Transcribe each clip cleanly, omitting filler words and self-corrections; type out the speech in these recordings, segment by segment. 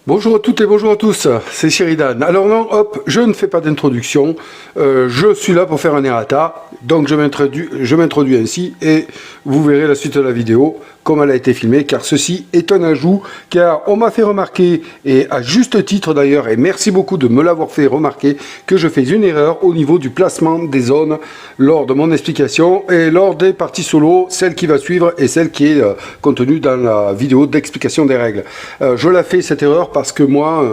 Bonjour à toutes et bonjour à tous, c'est Sheridan. Alors non, hop, je ne fais pas d'introduction, je suis là pour faire un errata, donc je m'introduis ainsi et vous verrez la suite de la vidéo, comme elle a été filmée, car ceci est un ajout, car on m'a fait remarquer, et à juste titre d'ailleurs, et merci beaucoup de me l'avoir fait remarquer, que je fais une erreur au niveau du placement des zones lors de mon explication et lors des parties solo, celle qui va suivre et celle qui est contenue dans la vidéo d'explication des règles. Je la fais cette erreur parce que moi,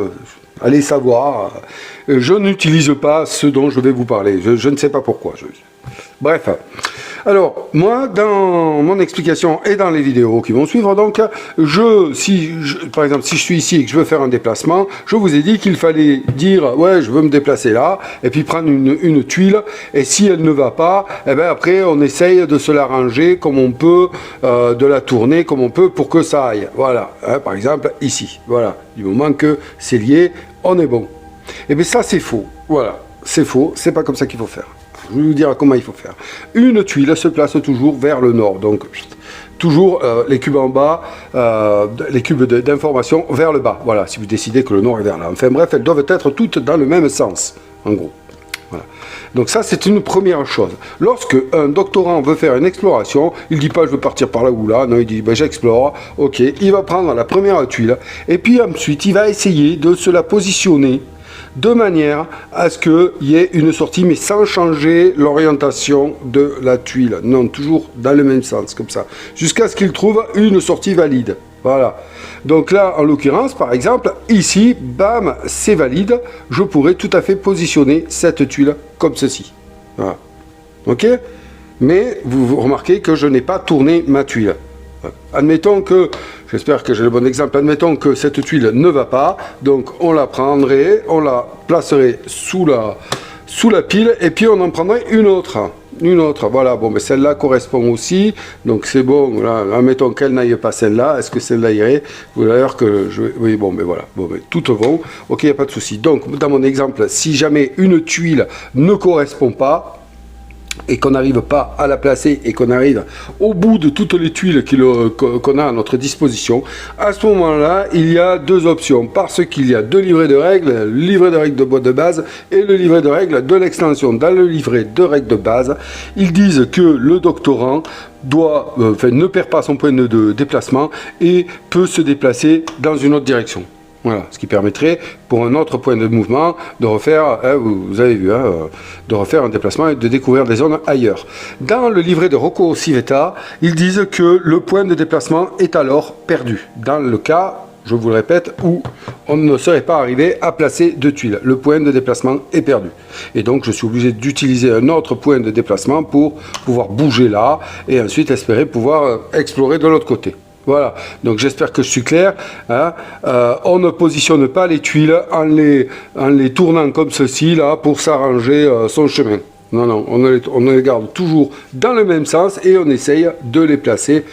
allez savoir, je n'utilise pas ce dont je vais vous parler, je ne sais pas pourquoi. Bref. Alors, moi, dans mon explication et dans les vidéos qui vont suivre, donc, par exemple, si je suis ici et que je veux faire un déplacement, je vous ai dit qu'il fallait dire, ouais, je veux me déplacer là, et puis prendre une tuile, et si elle ne va pas, eh ben après, on essaye de se l'arranger comme on peut, de la tourner comme on peut pour que ça aille. Voilà, hein, par exemple, ici, voilà, du moment que c'est lié, on est bon. Et bien ça, c'est faux, voilà, c'est faux, c'est pas comme ça qu'il faut faire. Je vais vous dire comment il faut faire. Une tuile se place toujours vers le nord, donc toujours les cubes en bas, les cubes d'information vers le bas. Voilà, si vous décidez que le nord est vers là. Enfin bref, elles doivent être toutes dans le même sens, en gros. Voilà. Donc ça, c'est une première chose. Lorsque un doctorant veut faire une exploration, il ne dit pas je veux partir par là ou là, non, il dit ben, j'explore, ok, il va prendre la première tuile, et puis ensuite il va essayer de se la positionner de manière à ce qu'il y ait une sortie, mais sans changer l'orientation de la tuile. Non, toujours dans le même sens, comme ça. Jusqu'à ce qu'il trouve une sortie valide. Voilà. Donc là, en l'occurrence, par exemple, ici, bam, c'est valide. Je pourrais tout à fait positionner cette tuile comme ceci. Voilà. Ok? Mais vous remarquez que je n'ai pas tourné ma tuile. Admettons que, j'espère que j'ai le bon exemple, admettons que cette tuile ne va pas, donc on la prendrait, on la placerait sous la pile, et puis on en prendrait une autre, voilà, bon, mais celle-là correspond aussi, donc c'est bon, là, admettons qu'elle n'aille pas celle-là, est-ce que celle-là irait? Vous allez voir que oui, bon, mais voilà, bon, mais toutes vont, ok, il n'y a pas de souci. Donc, dans mon exemple, si jamais une tuile ne correspond pas, et qu'on n'arrive pas à la placer et qu'on arrive au bout de toutes les tuiles qu'on a à notre disposition, à ce moment-là, il y a deux options, parce qu'il y a deux livrets de règles, le livret de règles de boîte de base et le livret de règles de l'extension. Dans le livret de règles de base, ils disent que le doctorant ne perd pas son point de déplacement et peut se déplacer dans une autre direction. Voilà, ce qui permettrait pour un autre point de mouvement de refaire, vous avez vu, de refaire un déplacement et de découvrir des zones ailleurs. Dans le livret de Rocco Civetta, ils disent que le point de déplacement est alors perdu. Dans le cas, je vous le répète, où on ne serait pas arrivé à placer de tuiles. Le point de déplacement est perdu. Et donc, je suis obligé d'utiliser un autre point de déplacement pour pouvoir bouger là et ensuite espérer pouvoir explorer de l'autre côté. Voilà, donc j'espère que je suis clair. Hein. On ne positionne pas les tuiles en les tournant comme ceci, là, pour s'arranger son chemin. Non, non, on les garde toujours dans le même sens et on essaye de les placer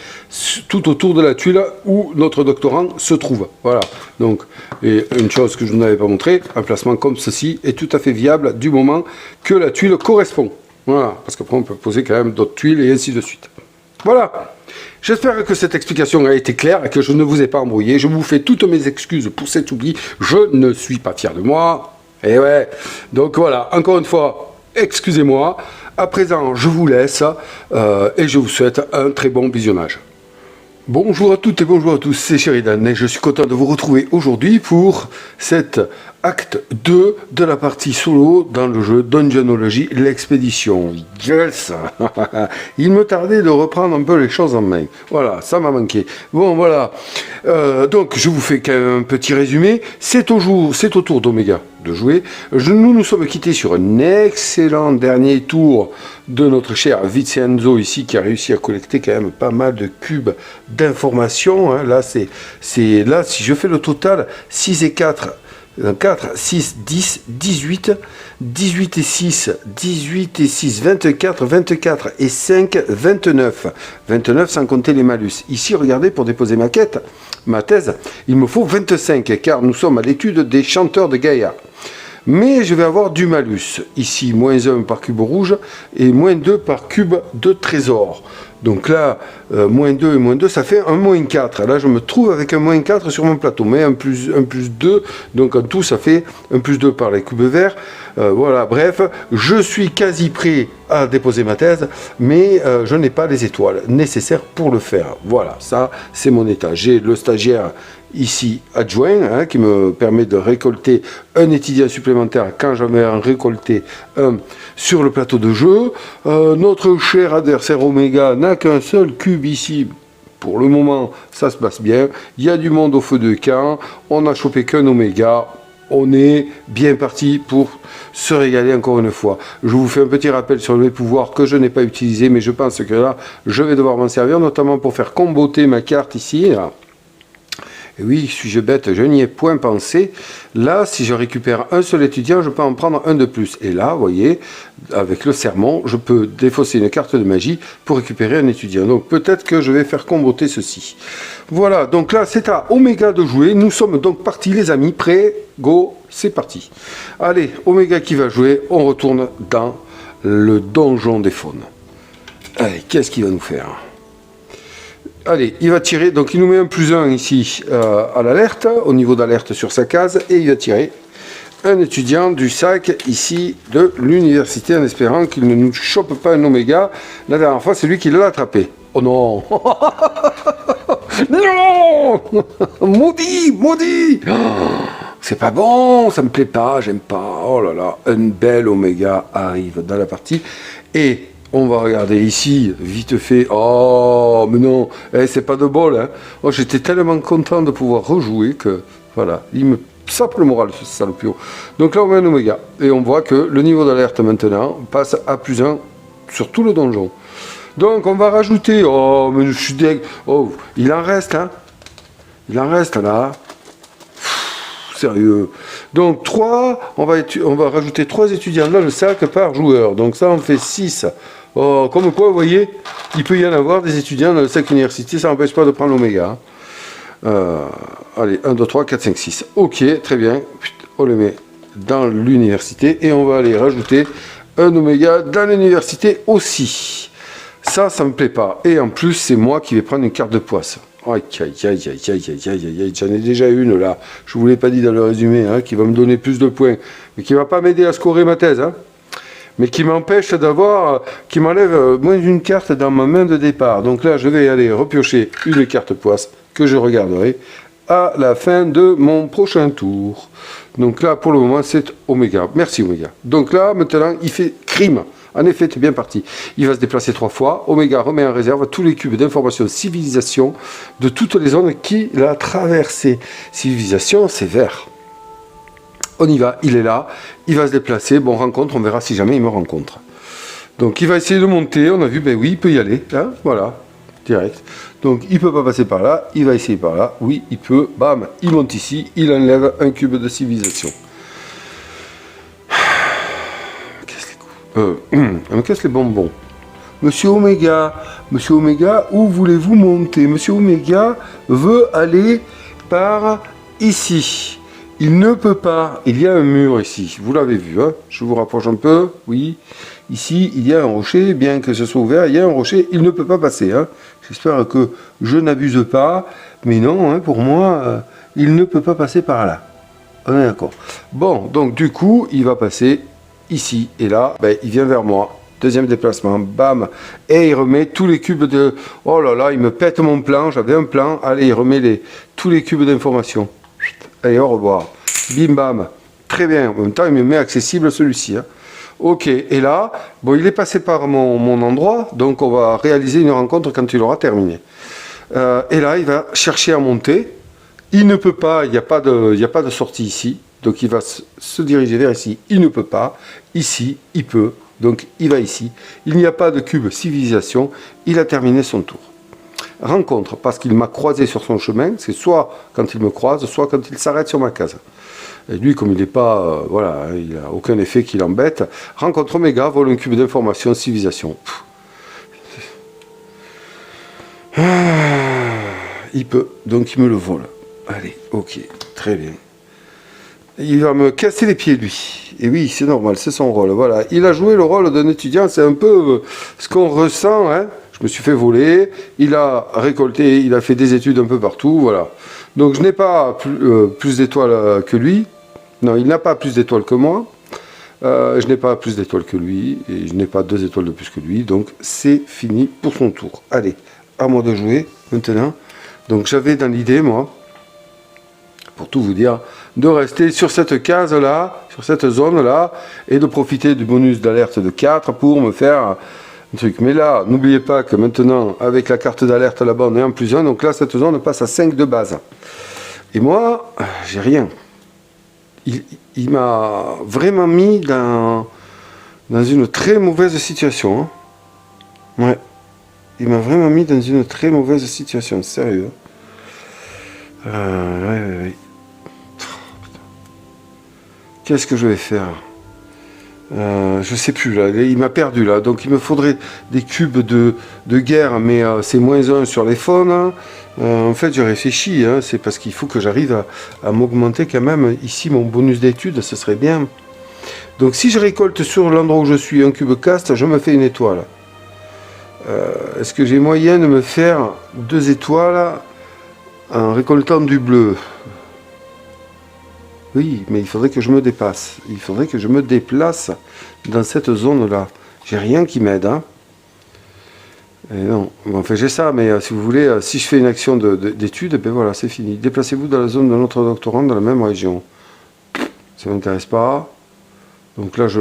tout autour de la tuile où notre doctorant se trouve. Voilà, donc, et une chose que je ne vous avais pas montré, un placement comme ceci est tout à fait viable du moment que la tuile correspond. Voilà, parce qu'après on peut poser quand même d'autres tuiles et ainsi de suite. Voilà. J'espère que cette explication a été claire et que je ne vous ai pas embrouillé. Je vous fais toutes mes excuses pour cet oubli. Je ne suis pas fier de moi. Et ouais. Donc voilà, encore une fois, excusez-moi. À présent, je vous laisse et je vous souhaite un très bon visionnage. Bonjour à toutes et bonjour à tous, c'est Sheridan et je suis content de vous retrouver aujourd'hui pour cet acte 2 de la partie solo dans le jeu Dungeonology, l'expédition. Yes. Il me tardait de reprendre un peu les choses en main. Voilà, ça m'a manqué. Bon, voilà. Donc, je vous fais quand même un petit résumé. C'est au tour d'Omega de jouer. Nous sommes quittés sur un excellent dernier tour de notre cher Vincenzo ici, qui a réussi à collecter quand même pas mal de cubes d'informations. Hein. Là, là, si je fais le total, 6 et 4, 4, 6, 10, 18, 18 et 6, 18 et 6, 24, 24 et 5, 29. 29 sans compter les malus. Ici, regardez, pour déposer ma thèse, il me faut 25, car nous sommes à l'étude des chanteurs de Gaïa. Mais je vais avoir du malus. Ici, moins 1 par cube rouge et moins 2 par cube de trésor. Donc là, moins 2 et moins 2, ça fait un moins 4. Là, je me trouve avec un moins 4 sur mon plateau. Mais un plus 2, donc en tout, ça fait un plus 2 par les cubes verts. Voilà, bref, je suis quasi prêt à déposer ma thèse, mais je n'ai pas les étoiles nécessaires pour le faire. Voilà, ça, c'est mon état. J'ai le stagiaire ici adjoint, hein, qui me permet de récolter un étudiant supplémentaire quand j'en vais en récolter un sur le plateau de jeu. Notre cher adversaire Oméga n'a qu'un seul cube ici. Pour le moment, ça se passe bien. Il y a du monde au feu de camp. On n'a chopé qu'un Oméga. On est bien parti pour se régaler encore une fois. Je vous fais un petit rappel sur les pouvoirs que je n'ai pas utilisé, mais je pense que là, je vais devoir m'en servir, notamment pour faire comboter ma carte ici. Là. Et oui, suis-je bête, je n'y ai point pensé. Là, si je récupère un seul étudiant, je peux en prendre un de plus. Et là, vous voyez, avec le sermon, je peux défausser une carte de magie pour récupérer un étudiant. Donc peut-être que je vais faire comboter ceci. Voilà, donc là, c'est à Oméga de jouer. Nous sommes donc partis, les amis. Prêts, go, c'est parti. Allez, Oméga qui va jouer. On retourne dans le donjon des faunes. Allez, qu'est-ce qu'il va nous faire ? Allez, il va tirer, donc il nous met un plus 1 ici à l'alerte, au niveau d'alerte sur sa case, et il va tirer un étudiant du sac ici de l'université en espérant qu'il ne nous chope pas un Oméga. La dernière fois, c'est lui qui l'a attrapé. Oh non. Non. Maudit, maudit. C'est pas bon, ça me plaît pas, j'aime pas. Oh là là, un bel Oméga arrive dans la partie, et on va regarder ici, vite fait. Oh, mais non, c'est pas de bol. Hein. Oh, j'étais tellement content de pouvoir rejouer que, voilà, il me sape le moral, ce salopio. Donc là, on met un Oméga. Et on voit que le niveau d'alerte maintenant passe à plus 1 sur tout le donjon. Donc, on va rajouter. Oh, mais je suis deg. Oh, il en reste, hein. Il en reste, là. Pff, sérieux. Donc, 3, on va rajouter 3 étudiants dans le sac par joueur. Donc, ça, on fait 6. Oh, comme quoi, vous voyez, il peut y en avoir des étudiants dans le sac université, ça n'empêche pas de prendre l'Oméga. Allez, 1, 2, 3, 4, 5, 6. Ok, très bien. On le met dans l'université et on va aller rajouter un Oméga dans l'université aussi. Ça me plaît pas. Et en plus, c'est moi qui vais prendre une carte de poisse. Aïe, aïe, aïe, aïe, aïe, aïe, aïe, aïe. J'en ai déjà une là. Je ne vous l'ai pas dit dans le résumé, hein, qui va me donner plus de points, mais qui ne va pas m'aider à scorer ma thèse. Hein. Mais qui m'empêche d'avoir, qui m'enlève moins d'une carte dans ma main de départ. Donc là, je vais aller repiocher une carte poisse que je regarderai à la fin de mon prochain tour. Donc là, pour le moment, c'est Oméga. Merci Oméga. Donc là, maintenant, il fait crime. En effet, tu es bien parti. Il va se déplacer 3 fois. Oméga remet en réserve tous les cubes d'information civilisation de toutes les zones qu'il a traversées. Civilisation, c'est vert. On y va, il est là, il va se déplacer, bon rencontre, on verra si jamais il me rencontre. Donc il va essayer de monter, on a vu, ben oui, il peut y aller, hein, voilà, direct. Donc il ne peut pas passer par là, il va essayer par là, oui, il peut, bam, il monte ici, il enlève un cube de civilisation. On me casse les bonbons. Monsieur Oméga, où voulez-vous monter? Monsieur Oméga veut aller par ici. Il ne peut pas, il y a un mur ici, vous l'avez vu, hein, je vous rapproche un peu, oui, ici il y a un rocher, bien que ce soit ouvert, il y a un rocher, il ne peut pas passer, hein. J'espère que je n'abuse pas, mais non, hein, pour moi, il ne peut pas passer par là, on est d'accord. Bon, donc du coup, il va passer ici, et là, ben, il vient vers moi, deuxième déplacement, bam, et il remet tous les cubes de, oh là là, il me pète mon plan, j'avais un plan, allez, il remet tous les cubes d'information. Allez, au revoir. Bim bam. Très bien. En même temps, il me met accessible celui-ci. Hein. Ok. Et là, bon, il est passé par mon endroit, donc on va réaliser une rencontre quand il aura terminé. Et là, il va chercher à monter. Il ne peut pas, il n'y a pas de sortie ici. Donc il va se diriger vers ici. Il ne peut pas. Ici, il peut. Donc il va ici. Il n'y a pas de cube civilisation. Il a terminé son tour. Rencontre, parce qu'il m'a croisé sur son chemin, c'est soit quand il me croise, soit quand il s'arrête sur ma case. Et lui, comme il n'est pas, voilà, il n'a aucun effet qui l'embête. Rencontre Oméga, vole un cube d'information, civilisation. Il peut, donc il me le vole. Allez, ok, très bien. Il va me casser les pieds, lui. Et oui, c'est normal, c'est son rôle. Voilà, il a joué le rôle d'un étudiant, c'est un peu ce qu'on ressent, hein. Je me suis fait voler, il a récolté, il a fait des études un peu partout, voilà. Donc je n'ai pas plus d'étoiles que lui. Non, il n'a pas plus d'étoiles que moi. Je n'ai pas plus d'étoiles que lui. Et je n'ai pas 2 étoiles de plus que lui. Donc c'est fini pour son tour. Allez, à moi de jouer maintenant. Donc j'avais dans l'idée, moi, pour tout vous dire, de rester sur cette case-là, sur cette zone-là, et de profiter du bonus d'alerte de 4 pour me faire un truc. Mais là, n'oubliez pas que maintenant, avec la carte d'alerte là-bas, on est en plus 1. Donc là, cette zone passe à 5 de base. Et moi, j'ai rien. Il m'a vraiment mis dans une très mauvaise situation. Hein. Ouais. Il m'a vraiment mis dans une très mauvaise situation, sérieux. Ouais. Qu'est-ce que je vais faire? Je sais plus là, il m'a perdu là, donc il me faudrait des cubes de guerre, mais c'est -1 sur les faunes. En fait, j'ai réfléchi, hein, c'est parce qu'il faut que j'arrive à m'augmenter quand même ici mon bonus d'études, ce serait bien. Donc si je récolte sur l'endroit où je suis un cube caste, je me fais une étoile. Est-ce que j'ai moyen de me faire 2 étoiles en récoltant du bleu? Oui, mais il faudrait que je me dépasse. Il faudrait que je me déplace dans cette zone-là. J'ai rien qui m'aide. Hein. Et non, bon, enfin j'ai ça, mais si vous voulez, si je fais une action d'étude, ben voilà, c'est fini. Déplacez-vous dans la zone de notre doctorant dans la même région. Ça ne m'intéresse pas. Donc là, je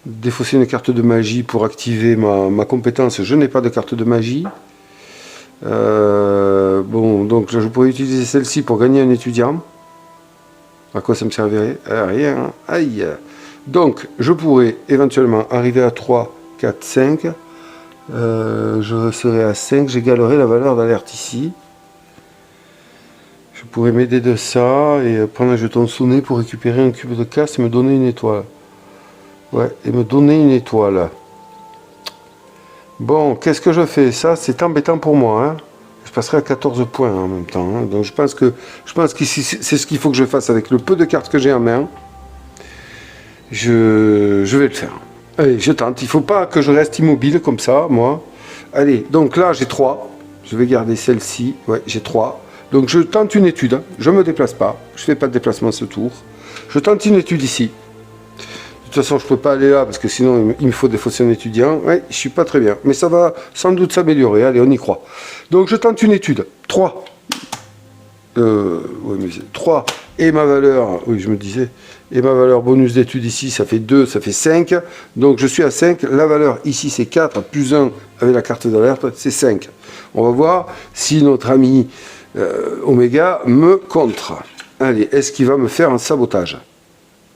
défausser une carte de magie pour activer ma compétence. Je n'ai pas de carte de magie. Bon, donc là, je pourrais utiliser celle-ci pour gagner un étudiant. À quoi ça me servirait? À rien. Aïe. Donc, je pourrais éventuellement arriver à 3, 4, 5. Je serai à 5. J'égalerai la valeur d'alerte ici. Je pourrais m'aider de ça et prendre un jeton sonné pour récupérer un cube de casse et me donner une étoile. Ouais, et me donner une étoile. Bon, qu'est-ce que je fais? Ça, c'est embêtant pour moi. Hein. Je passerai à 14 points en même temps. Hein. Donc je pense que c'est ce qu'il faut que je fasse avec le peu de cartes que j'ai en main. Je vais le faire. Allez, je tente. Il ne faut pas que je reste immobile comme ça, moi. Allez, donc là, j'ai 3. Je vais garder celle-ci. Ouais, j'ai 3. Donc je tente une étude. Je ne me déplace pas. Je ne fais pas de déplacement ce tour. Je tente une étude ici. De toute façon, je ne peux pas aller là parce que sinon, il me faut défausser un étudiant. Ouais, je ne suis pas très bien. Mais ça va sans doute s'améliorer. Allez, on y croit. Donc, je tente une étude. 3. Ouais, mais 3. Et ma valeur, oui, je me disais, et ma valeur bonus d'étude ici, ça fait 2, ça fait 5. Donc, je suis à 5. La valeur ici, c'est 4, plus 1 avec la carte d'alerte, c'est 5. On va voir si notre ami Oméga me contre. Allez, est-ce qu'il va me faire un sabotage?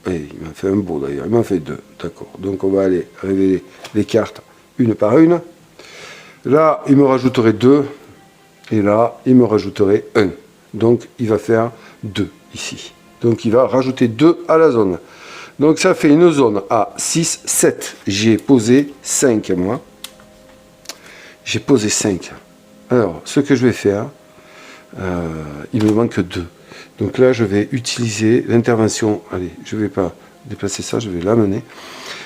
Et il m'a fait un beau d'ailleurs, il m'en fait 2, d'accord. Donc on va aller révéler les cartes une par une. Là, il me rajouterait 2, et là, il me rajouterait 1. Donc il va faire 2 ici. Donc il va rajouter 2 à la zone. Donc ça fait une zone à 6, 7. J'ai posé 5 moi. J'ai posé 5. Alors, ce que je vais faire, il me manque 2. Donc là, je vais utiliser l'intervention. Allez, je ne vais pas déplacer ça, je vais l'amener.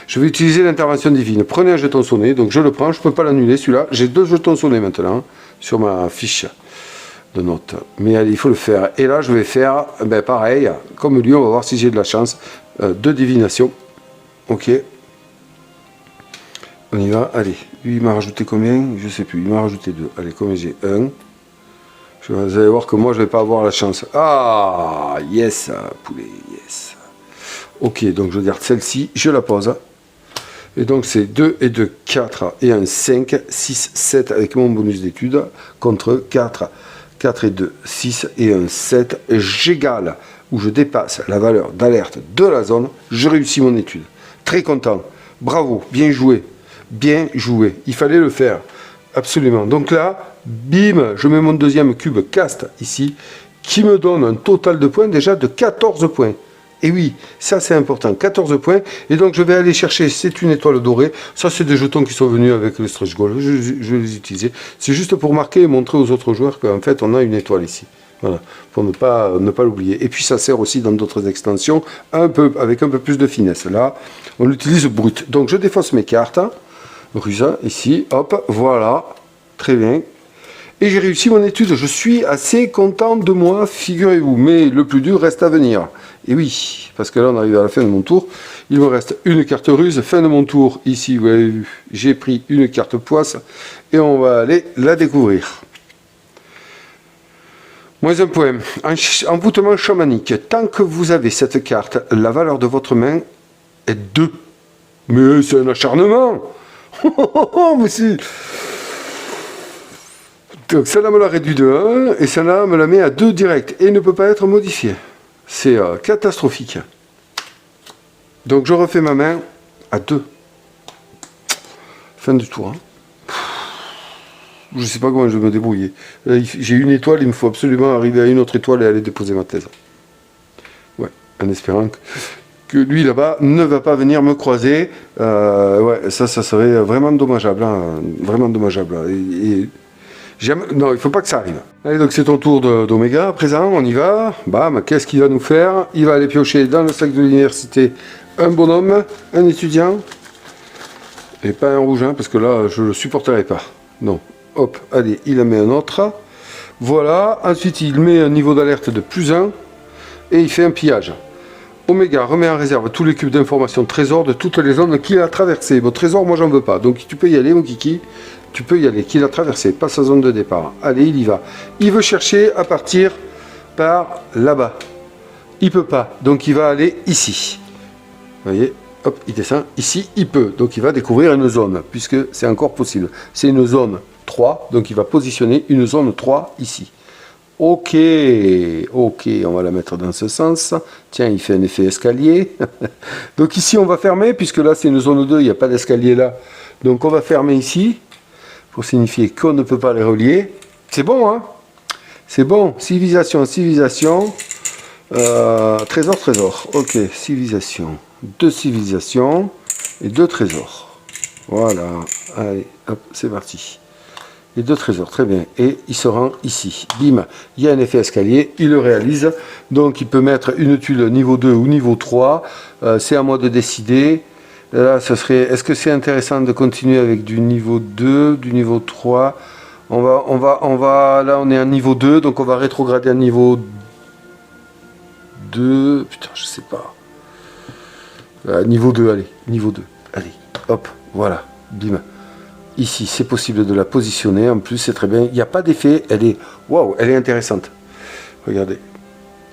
Je vais utiliser l'intervention divine. Prenez un jeton sonné, donc je le prends, je ne peux pas l'annuler celui-là. J'ai 2 jetons sonnés maintenant sur ma fiche de notes. Mais allez, il faut le faire. Et là, je vais faire ben, pareil, comme lui, on va voir si j'ai de la chance. 2 divinations. Ok. On y va. Allez, lui, il m'a rajouté combien? Je ne sais plus. Il m'a rajouté 2. Allez, combien j'ai? 1. Vous allez voir que moi, je ne vais pas avoir la chance. Ah, yes, poulet, yes. Ok, donc je garde celle-ci, je la pose. Et donc, c'est 2 et 2, 4 et 1, 5, 6, 7 avec mon bonus d'études contre 4, 4 et 2, 6 et 1, 7. J'égale ou je dépasse la valeur d'alerte de la zone. Je réussis mon étude. Très content. Bravo, bien joué. Bien joué. Il fallait le faire. Absolument. Donc là, bim, je mets mon deuxième cube caste ici, qui me donne un total de points déjà de 14 points. Et oui, ça c'est important, 14 points. Et donc je vais aller chercher, c'est une étoile dorée. Ça c'est des jetons qui sont venus avec le stretch goal. Je vais les utiliser. C'est juste pour marquer et montrer aux autres joueurs qu'en fait on a une étoile ici. Voilà, pour ne pas l'oublier. Et puis ça sert aussi dans d'autres extensions, avec un peu plus de finesse. Là, on l'utilise brut. Donc je défausse mes cartes. ruse, ici, hop, voilà, très bien. Et j'ai réussi mon étude, je suis assez content de moi, figurez-vous, mais le plus dur reste à venir. Et oui, parce que là on arrive à la fin de mon tour, il me reste une carte ruse, fin de mon tour, ici vous avez vu, j'ai pris une carte poisse, et on va aller la découvrir. Moins un point, envoûtement chamanique, tant que vous avez cette carte, la valeur de votre main est 2. Mais c'est un acharnement. Mais c'est... Donc celle-là me la réduit de 1 et celle-là me la met à 2 direct et ne peut pas être modifiée. C'est catastrophique. Donc je refais ma main à 2. Fin du tour. Hein. Je ne sais pas comment je vais me débrouiller. J'ai une étoile, il me faut absolument arriver à une autre étoile et aller déposer ma thèse. Ouais, en espérant que lui là-bas ne va pas venir me croiser. Ouais, ça serait vraiment dommageable. Hein, vraiment dommageable. Non, il ne faut pas que ça arrive. Allez, donc c'est ton tour d'Oméga à présent, on y va. Bam, qu'est-ce qu'il va nous faire? Il va aller piocher dans le sac de l'université un bonhomme, un étudiant. Et pas un rouge, hein, parce que là, je ne le supporterai pas. Non. Hop, allez, il en met un autre. Voilà, ensuite il met un niveau d'alerte de +1 et il fait un pillage. Oméga remet en réserve tous les cubes d'information trésor de toutes les zones qu'il a traversées. Bon, trésor, moi j'en veux pas, donc tu peux y aller, mon kiki. Tu peux y aller, qu'il a traversé, pas sa zone de départ. Allez, il y va. Il veut chercher à partir par là-bas. Il peut pas, donc il va aller ici. Vous voyez, hop, il descend. Ici, il peut, donc il va découvrir une zone, puisque c'est encore possible. C'est une zone 3, donc il va positionner une zone 3 ici. Ok, on va la mettre dans ce sens. Tiens, il fait un effet escalier. Donc ici, on va fermer, puisque là, c'est une zone 2, il n'y a pas d'escalier là. Donc on va fermer ici, pour signifier qu'on ne peut pas les relier. C'est bon, hein? C'est bon. Civilisation, civilisation. Trésor, trésor. Ok, civilisation. 2 civilisations et 2 trésors. Voilà. Allez, hop, c'est parti. Et 2 trésors, très bien. Et il se rend ici. Bim, il y a un effet escalier, il le réalise. Donc il peut mettre une tuile niveau 2 ou niveau 3. C'est à moi de décider. Là, ce serait. Est-ce que c'est intéressant de continuer avec du niveau 2, du niveau 3? Là, on est à niveau 2, donc on va rétrograder à niveau 2. Putain, je sais pas. Niveau 2, allez, niveau 2. Allez, hop, voilà, bim. Ici, c'est possible de la positionner. En plus, c'est très bien. Il n'y a pas d'effet. Elle est. Waouh, elle est intéressante. Regardez.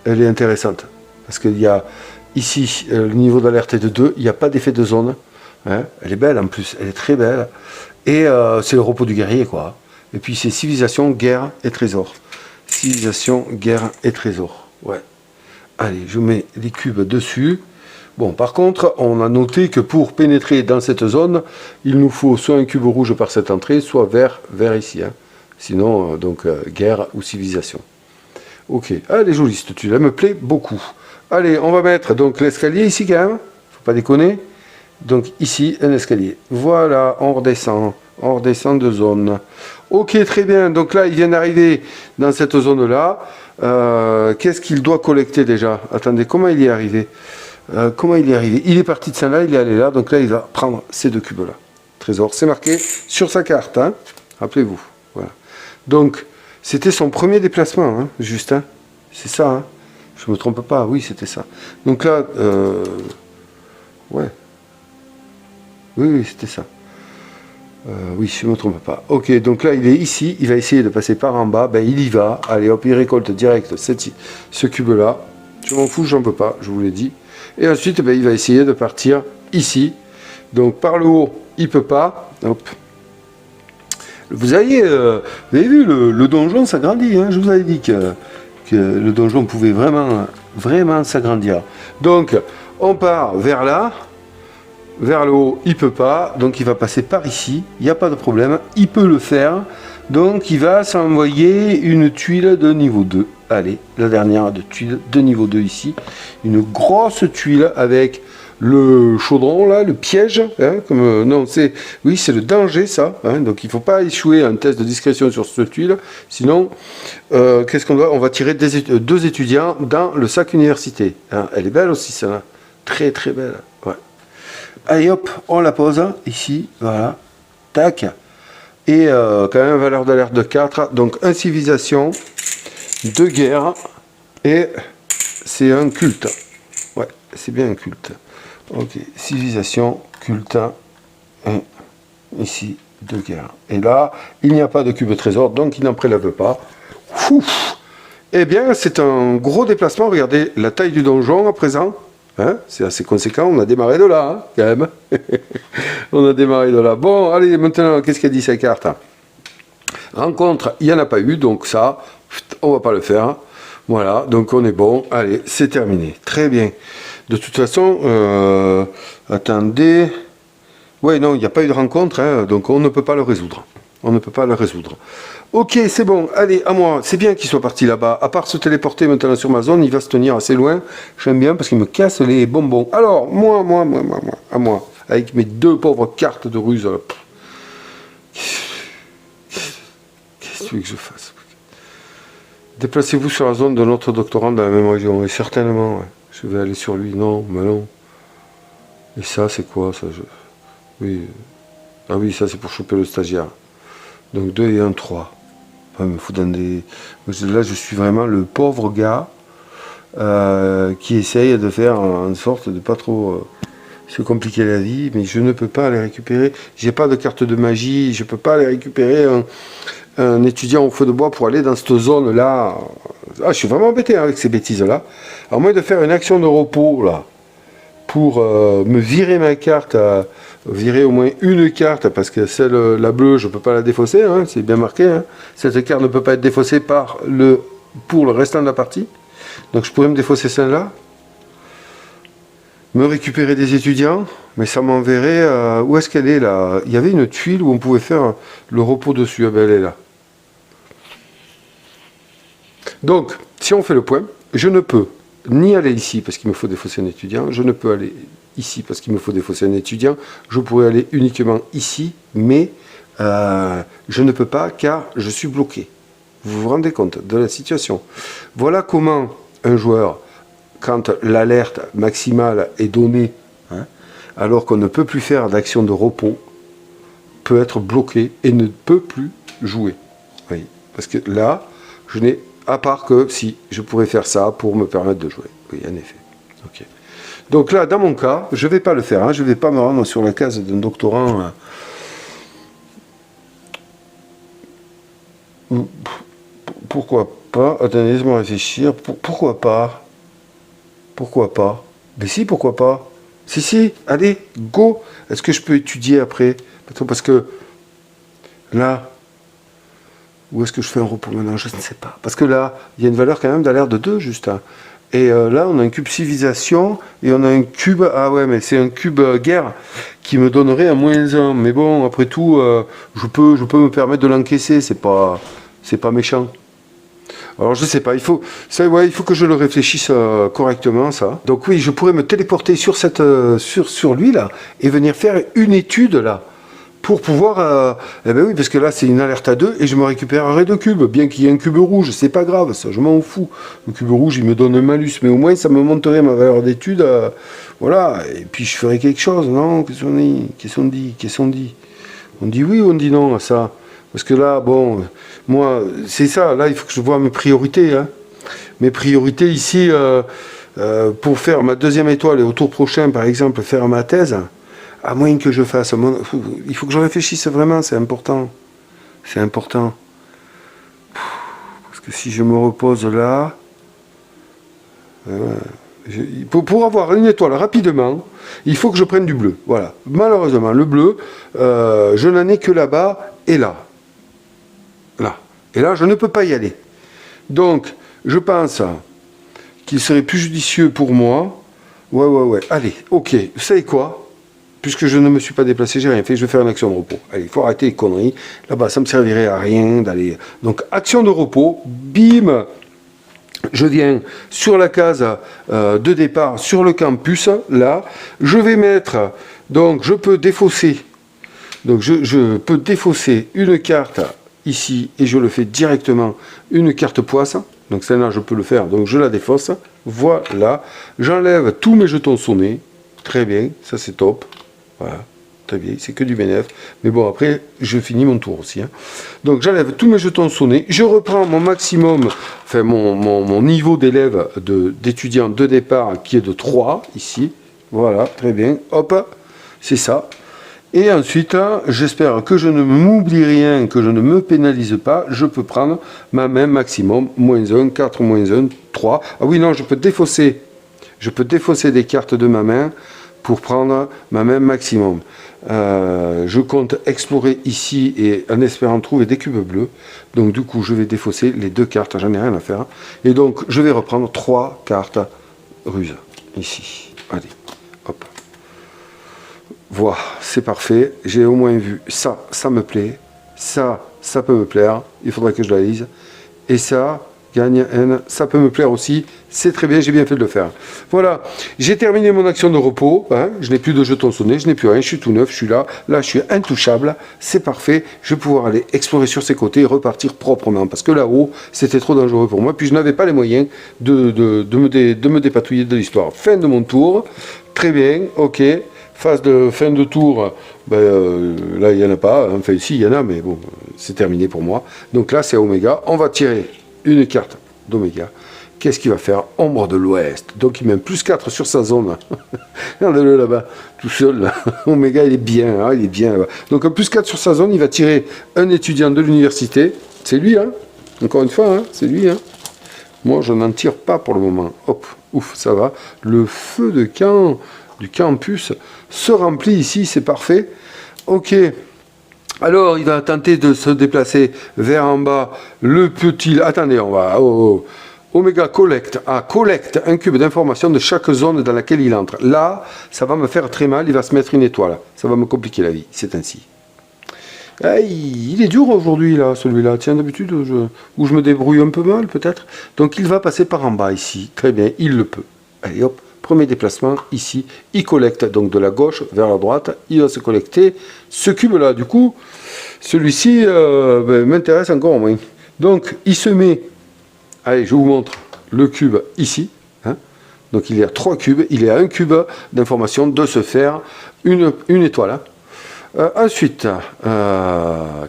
Elle est intéressante. Parce qu'il y a. Ici, le niveau d'alerte est de 2, il n'y a pas d'effet de zone. Hein. Elle est belle en plus, elle est très belle. Et c'est le repos du guerrier, quoi. Et puis c'est civilisation, guerre et trésor. Civilisation, guerre et trésor. Ouais. Allez, je mets les cubes dessus. Bon, par contre, on a noté que pour pénétrer dans cette zone, il nous faut soit un cube rouge par cette entrée, soit vert ici. Hein. Sinon, guerre ou civilisation. Ok, elle est jolie cette tuile, elle me plaît beaucoup. Allez, on va mettre donc l'escalier ici quand même, faut pas déconner. Donc ici, un escalier. Voilà, on redescend de zone. Ok, très bien, donc là, il vient d'arriver dans cette zone-là. Qu'est-ce qu'il doit collecter déjà? Attendez, comment il y est arrivé? Il est parti de celle-là, il est allé là, donc là, il va prendre ces 2 cubes-là. Trésor, c'est marqué sur sa carte, hein. Rappelez-vous. Voilà. Donc, c'était son premier déplacement, hein, juste, hein. C'est ça, hein. Je me trompe pas, oui, c'était ça. Donc là, ouais. Oui, c'était ça. Oui, je me trompe pas. Ok, donc là, il est ici, il va essayer de passer par en bas, ben il y va. Allez, hop, il récolte direct ce cube-là. Je m'en fous, j'en peux pas, je vous l'ai dit. Et ensuite, ben, il va essayer de partir ici. Donc par le haut, il peut pas. Hop. Vous avez vu, le donjon s'agrandit, hein, je vous avais dit que le donjon pouvait vraiment s'agrandir. Donc, on part vers là, vers le haut, il peut pas, donc il va passer par ici, il n'y a pas de problème, il peut le faire, donc il va s'envoyer une tuile de niveau 2. Allez, la dernière de tuile de niveau 2 ici, une grosse tuile avec le chaudron là, le piège, hein, non, c'est le danger ça, hein, donc il ne faut pas échouer un test de discrétion sur cette tuile, sinon qu'est-ce qu'on doit, on va tirer 2 étudiants dans le sac université, hein. Elle est belle aussi celle-là, très très belle, ouais. Allez hop, on la pose ici, voilà, tac. Et quand même valeur d'alerte de 4. Donc, un civilisation, 2 guerre, et c'est un culte. Ouais, c'est bien un culte. Ok, civilisation, culte, et ici, 2 guerres. Et là, il n'y a pas de cube trésor, donc il n'en prélève pas. Ouf. Eh bien, c'est un gros déplacement. Regardez la taille du donjon à présent. Hein, c'est assez conséquent. On a démarré de là, hein, quand même. On a démarré de là. Bon, allez, maintenant, qu'est-ce qu'elle dit cette carte? Rencontre, il n'y en a pas eu, donc ça, on va pas le faire. Voilà, donc on est bon. Allez, c'est terminé. Très bien. De toute façon, attendez. Ouais, non, il n'y a pas eu de rencontre, hein, donc on ne peut pas le résoudre. On ne peut pas le résoudre. Ok, c'est bon, allez, à moi. C'est bien qu'il soit parti là-bas. À part se téléporter maintenant sur ma zone, il va se tenir assez loin. J'aime bien parce qu'il me casse les bonbons. Alors, moi, à moi. Avec mes 2 pauvres cartes de ruse. Qu'est-ce que tu veux que je fasse? Déplacez-vous sur la zone de notre doctorant dans la même région. Et certainement, ouais. Je vais aller sur lui. Non, mais non. Et ça, c'est quoi, ça? Oui. Ah oui, ça, c'est pour choper le stagiaire. Donc 2 et 1, 3. Enfin, il me faut dans des... Là, je suis vraiment le pauvre gars qui essaye de faire en sorte de pas trop se compliquer la vie, mais je ne peux pas les récupérer. J'ai pas de carte de magie, je peux pas aller récupérer un étudiant au feu de bois pour aller dans cette zone-là. Ah, je suis vraiment embêté avec ces bêtises-là. À moins de faire une action de repos, là, pour me virer ma carte, virer au moins une carte, parce que celle, la bleue, je ne peux pas la défausser, hein, c'est bien marqué. Hein. Cette carte ne peut pas être défaussée pour le restant de la partie. Donc je pourrais me défausser celle-là. Me récupérer des étudiants, mais ça m'enverrait... où est-ce qu'elle est, là? Il y avait une tuile où on pouvait faire le repos dessus. Ah ben, elle est là. Donc, si on fait le point, je ne peux ni aller ici parce qu'il me faut défausser un étudiant, je ne peux aller ici parce qu'il me faut défausser un étudiant, je pourrais aller uniquement ici, mais je ne peux pas car je suis bloqué. Vous vous rendez compte de la situation? Voilà comment un joueur, quand l'alerte maximale est donnée, hein, alors qu'on ne peut plus faire d'action de repos, peut être bloqué et ne peut plus jouer. Oui. Parce que là, je n'ai... À part que si je pourrais faire ça pour me permettre de jouer. Oui, en effet. Okay. Donc là, dans mon cas, je ne vais pas le faire. Hein, je ne vais pas me rendre sur la case d'un doctorant. Pourquoi pas? Attendez, laisse-moi réfléchir. Pourquoi pas? Pourquoi pas? Mais si, pourquoi pas? Si, allez, go. Est-ce que je peux étudier après? Parce que là... Où est-ce que je fais un repos maintenant? Je ne sais pas. Parce que là, il y a une valeur quand même d'alerte de 2, juste. Hein. Et là, on a un cube civilisation et on a un cube... Ah ouais, mais c'est un cube guerre qui me donnerait un -1. Mais bon, après tout, je peux me permettre de l'encaisser. C'est pas méchant. Alors, je sais pas. Il faut que je le réfléchisse correctement, ça. Donc oui, je pourrais me téléporter sur lui, là, et venir faire une étude, là. Pour pouvoir... eh ben oui, parce que là, c'est une alerte à 2 et je me récupérerai 2 cubes. Bien qu'il y ait un cube rouge, c'est pas grave, ça, je m'en fous. Le cube rouge, il me donne un malus, mais au moins, ça me monterait ma valeur d'étude. Voilà, et puis je ferai quelque chose, non? Qu'est-ce qu'on dit? On dit oui ou on dit non à ça? Parce que là, bon, moi, c'est ça, là, il faut que je vois mes priorités. Hein. Mes priorités ici, pour faire ma 2e étoile et au tour prochain, par exemple, faire ma thèse... À moins que je fasse... Il faut que je réfléchisse vraiment, c'est important. C'est important. Parce que si je me repose là... Pour avoir une étoile rapidement, il faut que je prenne du bleu. Voilà. Malheureusement, le bleu, je n'en ai que là-bas et là. Là. Et là, je ne peux pas y aller. Donc, je pense qu'il serait plus judicieux pour moi... Ouais. Allez, ok. Vous savez quoi ? Puisque je ne me suis pas déplacé, j'ai rien fait, je vais faire une action de repos. Allez, il faut arrêter les conneries. Là-bas, ça ne me servirait à rien d'aller... Donc, action de repos, bim, je viens sur la case de départ, sur le campus, là. Je vais mettre... Donc, je peux défausser. Donc, je peux défausser une carte ici, et je le fais directement, une carte poisse. Donc, celle-là, je peux le faire, donc je la défausse. Voilà. J'enlève tous mes jetons sonnés. Très bien, ça c'est top. Voilà. très bien, c'est que du bénéf. Mais bon, après, je finis mon tour aussi. Hein. Donc, j'enlève tous mes jetons sonnés. Je reprends mon maximum, enfin, mon niveau d'élève, d'étudiant de départ, qui est de 3, ici. Voilà, très bien. Hop, c'est ça. Et ensuite, j'espère que je ne m'oublie rien, que je ne me pénalise pas. Je peux prendre ma main maximum, -1, 4, -1, 3. Ah oui, non, je peux défausser. Je peux défausser des cartes de ma main pour prendre ma main maximum. Je compte explorer ici et en espérant trouver des cubes bleus. Donc du coup, je vais défausser les 2 cartes, j'en ai rien à faire. Et donc, je vais reprendre 3 cartes ruses, ici. Allez, hop. Voilà, c'est parfait. J'ai au moins vu ça, ça me plaît. Ça peut me plaire. Il faudrait que je la lise. Et ça, gagne N, ça peut me plaire aussi. C'est très bien, j'ai bien fait de le faire. Voilà, j'ai terminé mon action de repos. Hein. Je n'ai plus de jetons sonnés, je n'ai plus rien. Je suis tout neuf, je suis là. Là, je suis intouchable. C'est parfait. Je vais pouvoir aller explorer sur ces côtés et repartir proprement. Parce que là-haut, c'était trop dangereux pour moi. Puis je n'avais pas les moyens de me dépatouiller de l'histoire. Fin de mon tour. Très bien, ok. Phase de fin de tour, là il n'y en a pas, enfin si il y en a, mais bon, c'est terminé pour moi. Donc là c'est Oméga, on va tirer une carte d'Oméga. Qu'est-ce qu'il va faire? Ombre de l'Ouest. Donc il met plus 4 sur sa zone. Regardez-le là-bas, tout seul. Là. Oméga il est bien, hein, il est bien là-bas. Donc un plus 4 sur sa zone, il va tirer un étudiant de l'université. C'est lui, hein. Encore une fois, hein, c'est lui. Hein. Moi je n'en tire pas pour le moment. Hop, ouf, ça va. Le feu de camp du campus se remplit ici, c'est parfait. Ok, alors il va tenter de se déplacer vers en bas. Le petit, attendez, on va, Oméga collecte un cube d'information de chaque zone dans laquelle il entre. Là, ça va me faire très mal, il va se mettre une étoile, ça va me compliquer la vie, c'est ainsi. Ah, il est dur aujourd'hui là, celui-là, tiens, d'habitude où je me débrouille un peu mal peut-être. Donc il va passer par en bas ici, très bien, il le peut. Allez hop. Premier déplacement, ici, il collecte donc de la gauche vers la droite, il va se collecter ce cube-là. Du coup, celui-ci m'intéresse encore moins. Donc, il se met, allez, je vous montre le cube ici. Hein. Donc, il y a 3 cubes, il y a un cube d'information de se faire une étoile. Hein. Ensuite,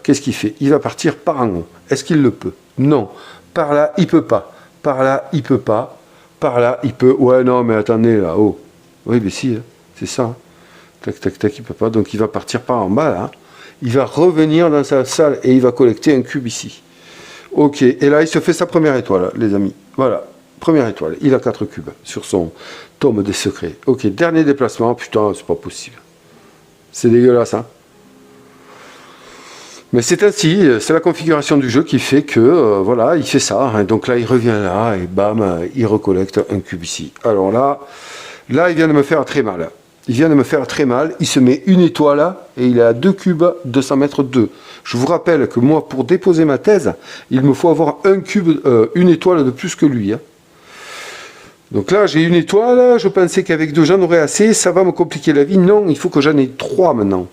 qu'est-ce qu'il fait? Il va partir par en haut. Est-ce qu'il le peut? Non. Par là, il ne peut pas. Par là, il ne peut pas. Par là, il peut... Ouais, non, mais attendez, là, oh. Oui, mais si, hein, c'est ça. Hein. Tac, tac, tac, il peut pas. Donc, il va partir par en bas, là. Il va revenir dans sa salle et il va collecter un cube ici. Ok, et là, il se fait sa première étoile, les amis. Voilà, première étoile. Il a 4 cubes sur son tome des secrets. Ok, dernier déplacement. Putain, c'est pas possible. C'est dégueulasse, hein. Mais c'est ainsi, c'est la configuration du jeu qui fait que, voilà, il fait ça. Hein. Donc là, il revient là et bam, il recollecte un cube ici. Alors là, il vient de me faire très mal. Il vient de me faire très mal. Il se met une étoile et il est à 2 cubes, 200 mètres 2. Je vous rappelle que moi, pour déposer ma thèse, il me faut avoir un cube, une étoile de plus que lui. Hein. Donc là, j'ai une étoile. Je pensais qu'avec 2, j'en aurais assez. Ça va me compliquer la vie. Non, il faut que j'en ai 3 maintenant.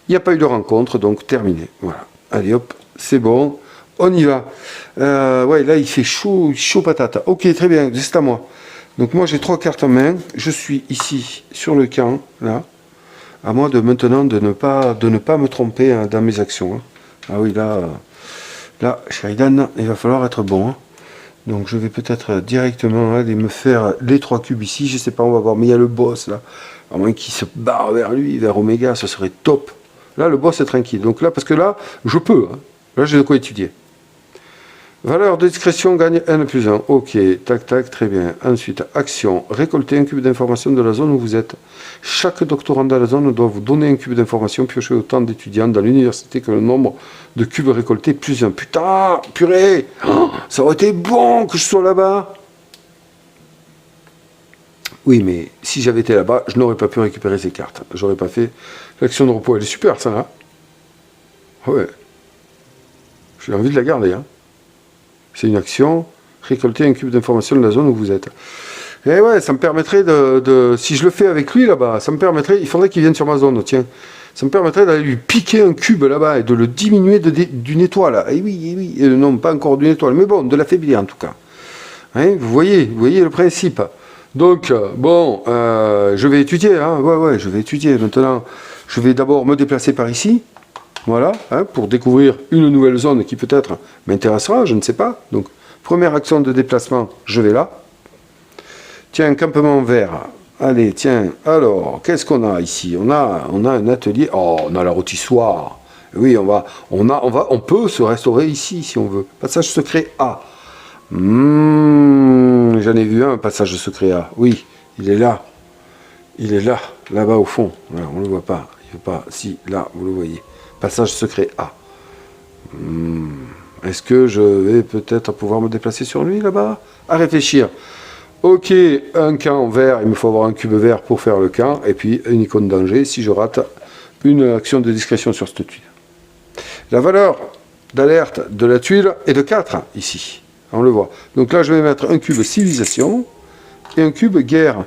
Il n'y a pas eu de rencontre, donc terminé. Voilà. Allez hop, c'est bon. On y va. Ouais, là, il fait chaud patate. Ok, très bien, c'est à moi. Donc moi, j'ai 3 cartes en main. Je suis ici, sur le camp, là. À moi de maintenant de ne pas me tromper hein, dans mes actions. Hein. Ah oui, là, Sheridan, il va falloir être bon. Hein. Donc je vais peut-être directement aller me faire les 3 cubes ici. Je sais pas, on va voir. Mais il y a le boss, là. À moins qu'il se barre vers lui, vers Oméga, ce serait top. Là, le boss est tranquille. Donc là, parce que là, je peux. Hein. Là, j'ai de quoi étudier. Valeur de discrétion gagne N plus 1. Ok, tac, tac, très bien. Ensuite, action. Récolter un cube d'information de la zone où vous êtes. Chaque doctorant de la zone doit vous donner un cube d'information pioché autant d'étudiants dans l'université que le nombre de cubes récoltés plus 1. Putain, purée, oh, ça aurait été bon que je sois là-bas. Oui, mais si j'avais été là-bas, je n'aurais pas pu récupérer ces cartes. J'aurais pas fait l'action de repos. Elle est super, ça, là. Ouais. J'ai envie de la garder, hein. C'est une action. Récolter un cube d'information de la zone où vous êtes. Et ouais, ça me permettrait si je le fais avec lui, là-bas, ça me permettrait... Il faudrait qu'il vienne sur ma zone, tiens. Ça me permettrait d'aller lui piquer un cube, là-bas, et de le diminuer d'une étoile. Et oui. Non, pas encore d'une étoile, mais bon, de l'affaiblir, en tout cas. Hein, vous voyez le principe. Donc, bon, je vais étudier, hein. Ouais, je vais étudier. Maintenant, je vais d'abord me déplacer par ici. Voilà, hein, pour découvrir une nouvelle zone qui peut-être m'intéressera, je ne sais pas. Donc, première action de déplacement, je vais là. Tiens, campement vert. Allez, tiens, alors, qu'est-ce qu'on a ici? On a un atelier. Oh, on a la rôtissoire. Oui, on peut se restaurer ici, si on veut. Passage secret A. J'en ai vu un passage secret A. Oui, il est là. Il est là, là-bas au fond. Voilà, on ne le voit pas. Il veut pas. Si, là, vous le voyez. Passage secret A. Est-ce que je vais peut-être pouvoir me déplacer sur lui là-bas? À réfléchir. Ok, un camp vert, il me faut avoir un cube vert pour faire le camp. Et puis une icône danger si je rate une action de discrétion sur cette tuile. La valeur d'alerte de la tuile est de 4 ici. On le voit. Donc là, je vais mettre un cube civilisation et un cube guerre.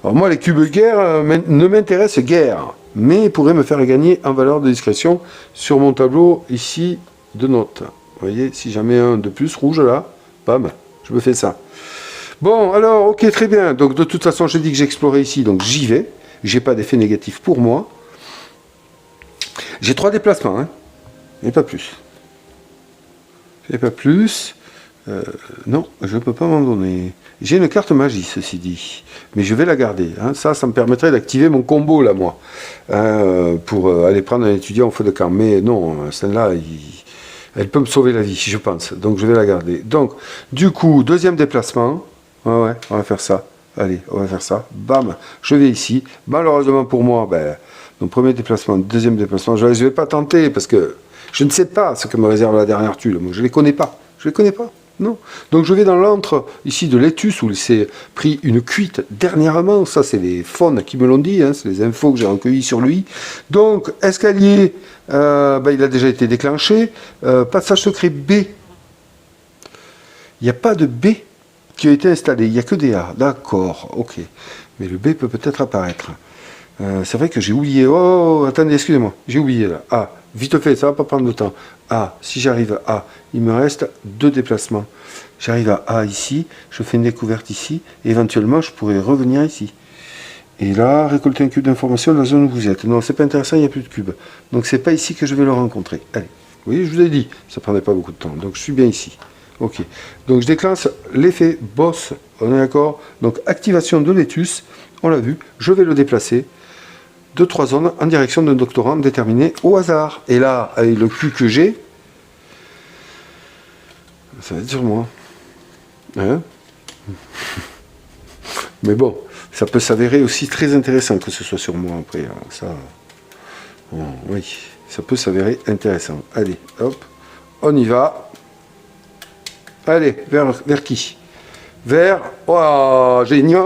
Alors moi, les cubes guerre ne m'intéressent guère, mais ils pourraient me faire gagner en valeur de discrétion sur mon tableau ici de notes. Vous voyez, si j'en mets un de plus rouge là, bam, je me fais ça. Bon, alors, ok, très bien. Donc de toute façon, j'ai dit que j'explorais ici, donc j'y vais. J'ai pas d'effet négatif pour moi. J'ai 3 déplacements, hein, et pas plus. Et pas plus. Non, je ne peux pas m'en donner. J'ai une carte magie, ceci dit. Mais je vais la garder. Hein. Ça me permettrait d'activer mon combo, là, moi. Pour aller prendre un étudiant au feu de camp. Mais non, celle-là, elle peut me sauver la vie, je pense. Donc, je vais la garder. Donc, du coup, deuxième déplacement. Ouais, on va faire ça. Allez, on va faire ça. Bam, je vais ici. Malheureusement pour moi, donc premier déplacement, deuxième déplacement, je ne vais pas tenter parce que je ne sais pas ce que me réserve la dernière tuile. Moi, je ne les connais pas. Je ne les connais pas. Non. Donc je vais dans l'antre ici de l'étus où il s'est pris une cuite dernièrement. Ça, c'est les faunes qui me l'ont dit. Hein, c'est les infos que j'ai recueillies sur lui. Donc, escalier, il a déjà été déclenché. Passage secret B. Il n'y a pas de B qui a été installé. Il n'y a que des A. D'accord. Ok. Mais le B peut peut-être apparaître. C'est vrai que j'ai oublié. Oh, attendez, excusez-moi. J'ai oublié là. Ah, vite fait, ça va pas prendre de temps. A, si j'arrive à A, il me reste 2 déplacements. J'arrive à A ici, je fais une découverte ici, et éventuellement je pourrais revenir ici. Et là, récolter un cube d'information dans la zone où vous êtes. Non, c'est pas intéressant, il n'y a plus de cube. Donc c'est pas ici que je vais le rencontrer. Allez, vous voyez, je vous ai dit, ça prenait pas beaucoup de temps. Donc je suis bien ici. Ok. Donc je déclenche l'effet boss. On est d'accord? Donc activation de l'étus, on l'a vu, je vais le déplacer de 3 zones en direction d'un doctorant déterminé au hasard. Et là, avec le cul que j'ai, ça va être sur moi. Hein? Mais bon, ça peut s'avérer aussi très intéressant que ce soit sur moi après. Hein. Ça, bon, oui, ça peut s'avérer intéressant. Allez, hop, on y va. Allez, vers qui? Vers... Oh, génial!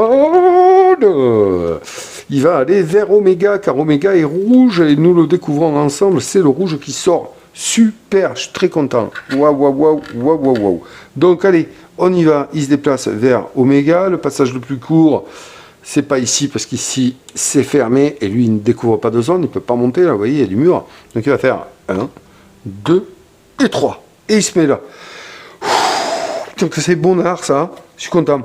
Il va aller vers Oméga, car Oméga est rouge, et nous le découvrons ensemble, c'est le rouge qui sort. Super, je suis très content. Waouh, waouh, waouh, waouh, waouh, waouh. Donc, allez, on y va. Il se déplace vers Oméga. Le passage le plus court, c'est pas ici, parce qu'ici, c'est fermé, et lui, il ne découvre pas de zone, il ne peut pas monter, là, vous voyez, il y a du mur. Donc, il va faire 1, 2 et 3. Et il se met là. Donc, c'est bon art, ça. Je suis content.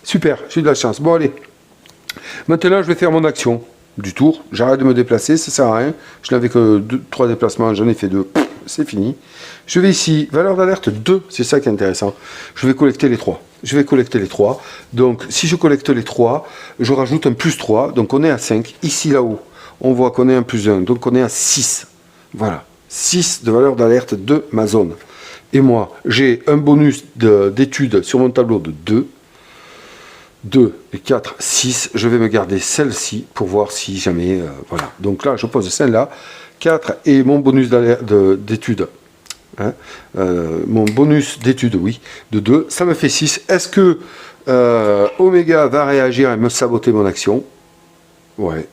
Super, j'ai eu de la chance. Bon, allez. Maintenant, je vais faire mon action du tour. J'arrête de me déplacer, ça sert à rien. Je n'avais que 3 déplacements, j'en ai fait 2. C'est fini. Je vais ici, valeur d'alerte 2, c'est ça qui est intéressant. Je vais collecter les 3. Je vais collecter les 3. Donc, si je collecte les 3, je rajoute un plus 3. Donc, on est à 5. Ici, là-haut, on voit qu'on est un plus 1. Donc, on est à 6. Voilà. 6 de valeur d'alerte de ma zone. Et moi, j'ai un bonus d'études sur mon tableau de 2. 2 et 4, 6, je vais me garder celle-ci pour voir si jamais, voilà. Donc là, je pose celle-là, 4 et mon bonus d'études, hein, mon bonus d'études, oui, de 2, ça me fait 6. Est-ce que Oméga va réagir et me saboter mon action? Ouais,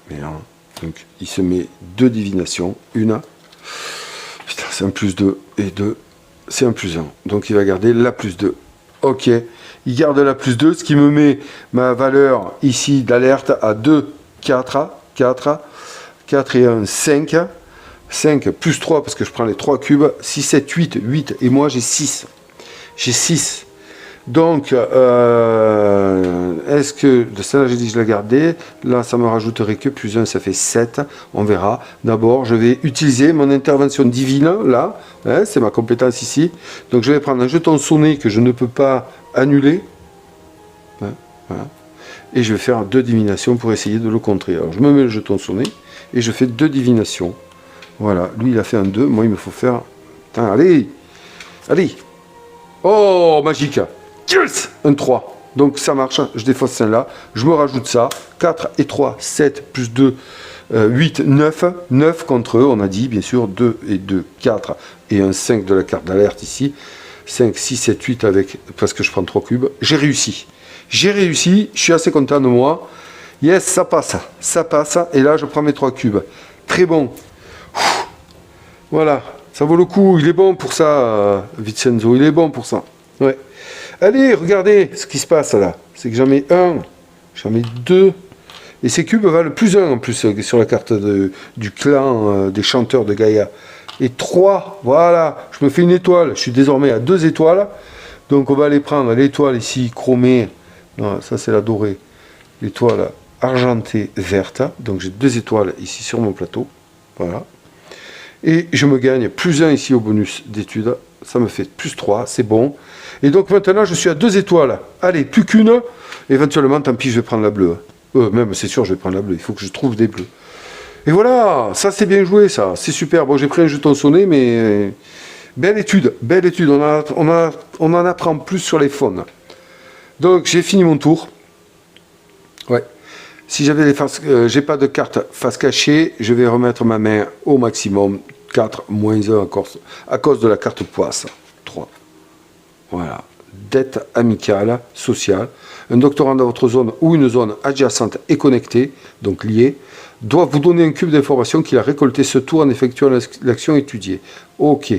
mais non. Donc il se met 2 divinations, une, putain, c'est un plus 2, et 2, c'est un plus 1. Donc il va garder la plus 2. Ok. Il garde la plus 2, ce qui me met ma valeur ici d'alerte à 2, 4 et 1, 5. 5 plus 3 parce que je prends les 3 cubes. 6, 7, 8, 8. Et moi j'ai 6. J'ai 6. Donc, est-ce que, ça là j'ai dit je l'ai gardé, là ça me rajouterait que plus 1, ça fait 7, on verra. D'abord, je vais utiliser mon intervention divine, là, hein, c'est ma compétence ici. Donc je vais prendre un jeton sonné que je ne peux pas annuler. Hein, voilà. Et je vais faire 2 divinations pour essayer de le contrer. Alors je me mets le jeton sonné et je fais 2 divinations. Voilà, lui il a fait un 2, moi il me faut faire... Putain, allez, allez. Oh, magique. Yes, un 3. Donc ça marche, je défausse celle-là, je me rajoute ça, 4 et 3, 7 plus 2, 8, 9, 9 contre eux, on a dit bien sûr, 2 et 2, 4 et un 5 de la carte d'alerte ici, 5, 6, 7, 8 avec, parce que je prends 3 cubes, j'ai réussi, je suis assez content de moi, yes, ça passe, et là je prends mes 3 cubes, très bon, voilà, ça vaut le coup, il est bon pour ça, Vincenzo, il est bon pour ça, ouais. Allez, regardez ce qui se passe là. C'est que j'en mets 1, j'en mets 2. Et ces cubes valent plus 1 en plus sur la carte du clan des chanteurs de Gaïa. Et 3, voilà. Je me fais une étoile. Je suis désormais à 2 étoiles. Donc on va aller prendre l'étoile ici, chromée. Non, ça c'est la dorée. L'étoile argentée verte. Donc j'ai 2 étoiles ici sur mon plateau. Voilà. Et je me gagne plus 1 ici au bonus d'études. Ça me fait plus 3, c'est bon. Et donc maintenant je suis à 2 étoiles. Allez, plus qu'une. Éventuellement, tant pis, je vais prendre la bleue. Même c'est sûr, je vais prendre la bleue. Il faut que je trouve des bleus. Et voilà, ça c'est bien joué, ça. C'est super. Bon, j'ai pris un jeton sonné, mais belle étude, belle étude. On en apprend plus sur les faunes. Donc j'ai fini mon tour. Ouais. Si j'avais les faces, j'ai pas de carte face cachée, je vais remettre ma main au maximum. 4, moins 1 à cause de la carte poisse. 3. Voilà. Dette amicale, sociale. Un doctorant dans votre zone ou une zone adjacente et connectée, donc liée, doit vous donner un cube d'information qu'il a récolté ce tour en effectuant l'action étudiée. Ok.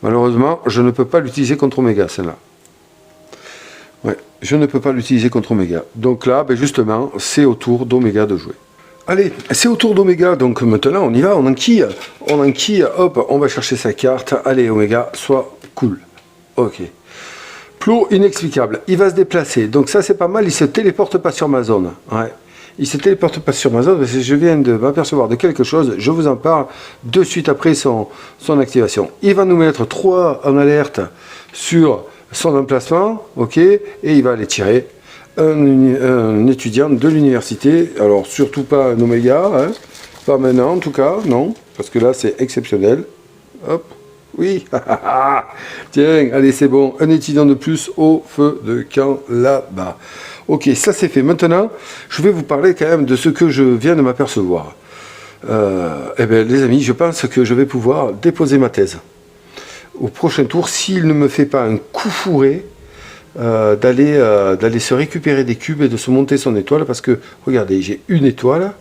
Malheureusement, je ne peux pas l'utiliser contre Omega, celle-là. Ouais, je ne peux pas l'utiliser contre Omega. Donc là, ben justement, c'est au tour d'Omega de jouer. Allez, c'est au tour d'Omega, donc maintenant on y va, on enquille, hop, on va chercher sa carte. Allez, Omega, sois cool. Ok. Plot inexplicable, il va se déplacer, donc ça c'est pas mal, il se téléporte pas sur ma zone. Ouais. Il se téléporte pas sur ma zone, parce que je viens de m'apercevoir de quelque chose, je vous en parle de suite après son activation. Il va nous mettre 3 en alerte sur son emplacement, ok, et il va aller tirer un étudiant de l'université, alors surtout pas un Oméga, hein, pas maintenant en tout cas, non, parce que là c'est exceptionnel, hop, oui, tiens, allez c'est bon, un étudiant de plus au feu de camp là-bas. Ok, ça c'est fait, maintenant je vais vous parler quand même de ce que je viens de m'apercevoir. Eh bien les amis, je pense que je vais pouvoir déposer ma thèse. Au prochain tour, s'il ne me fait pas un coup fourré, d'aller se récupérer des cubes et de se monter son étoile, parce que regardez, j'ai une étoile,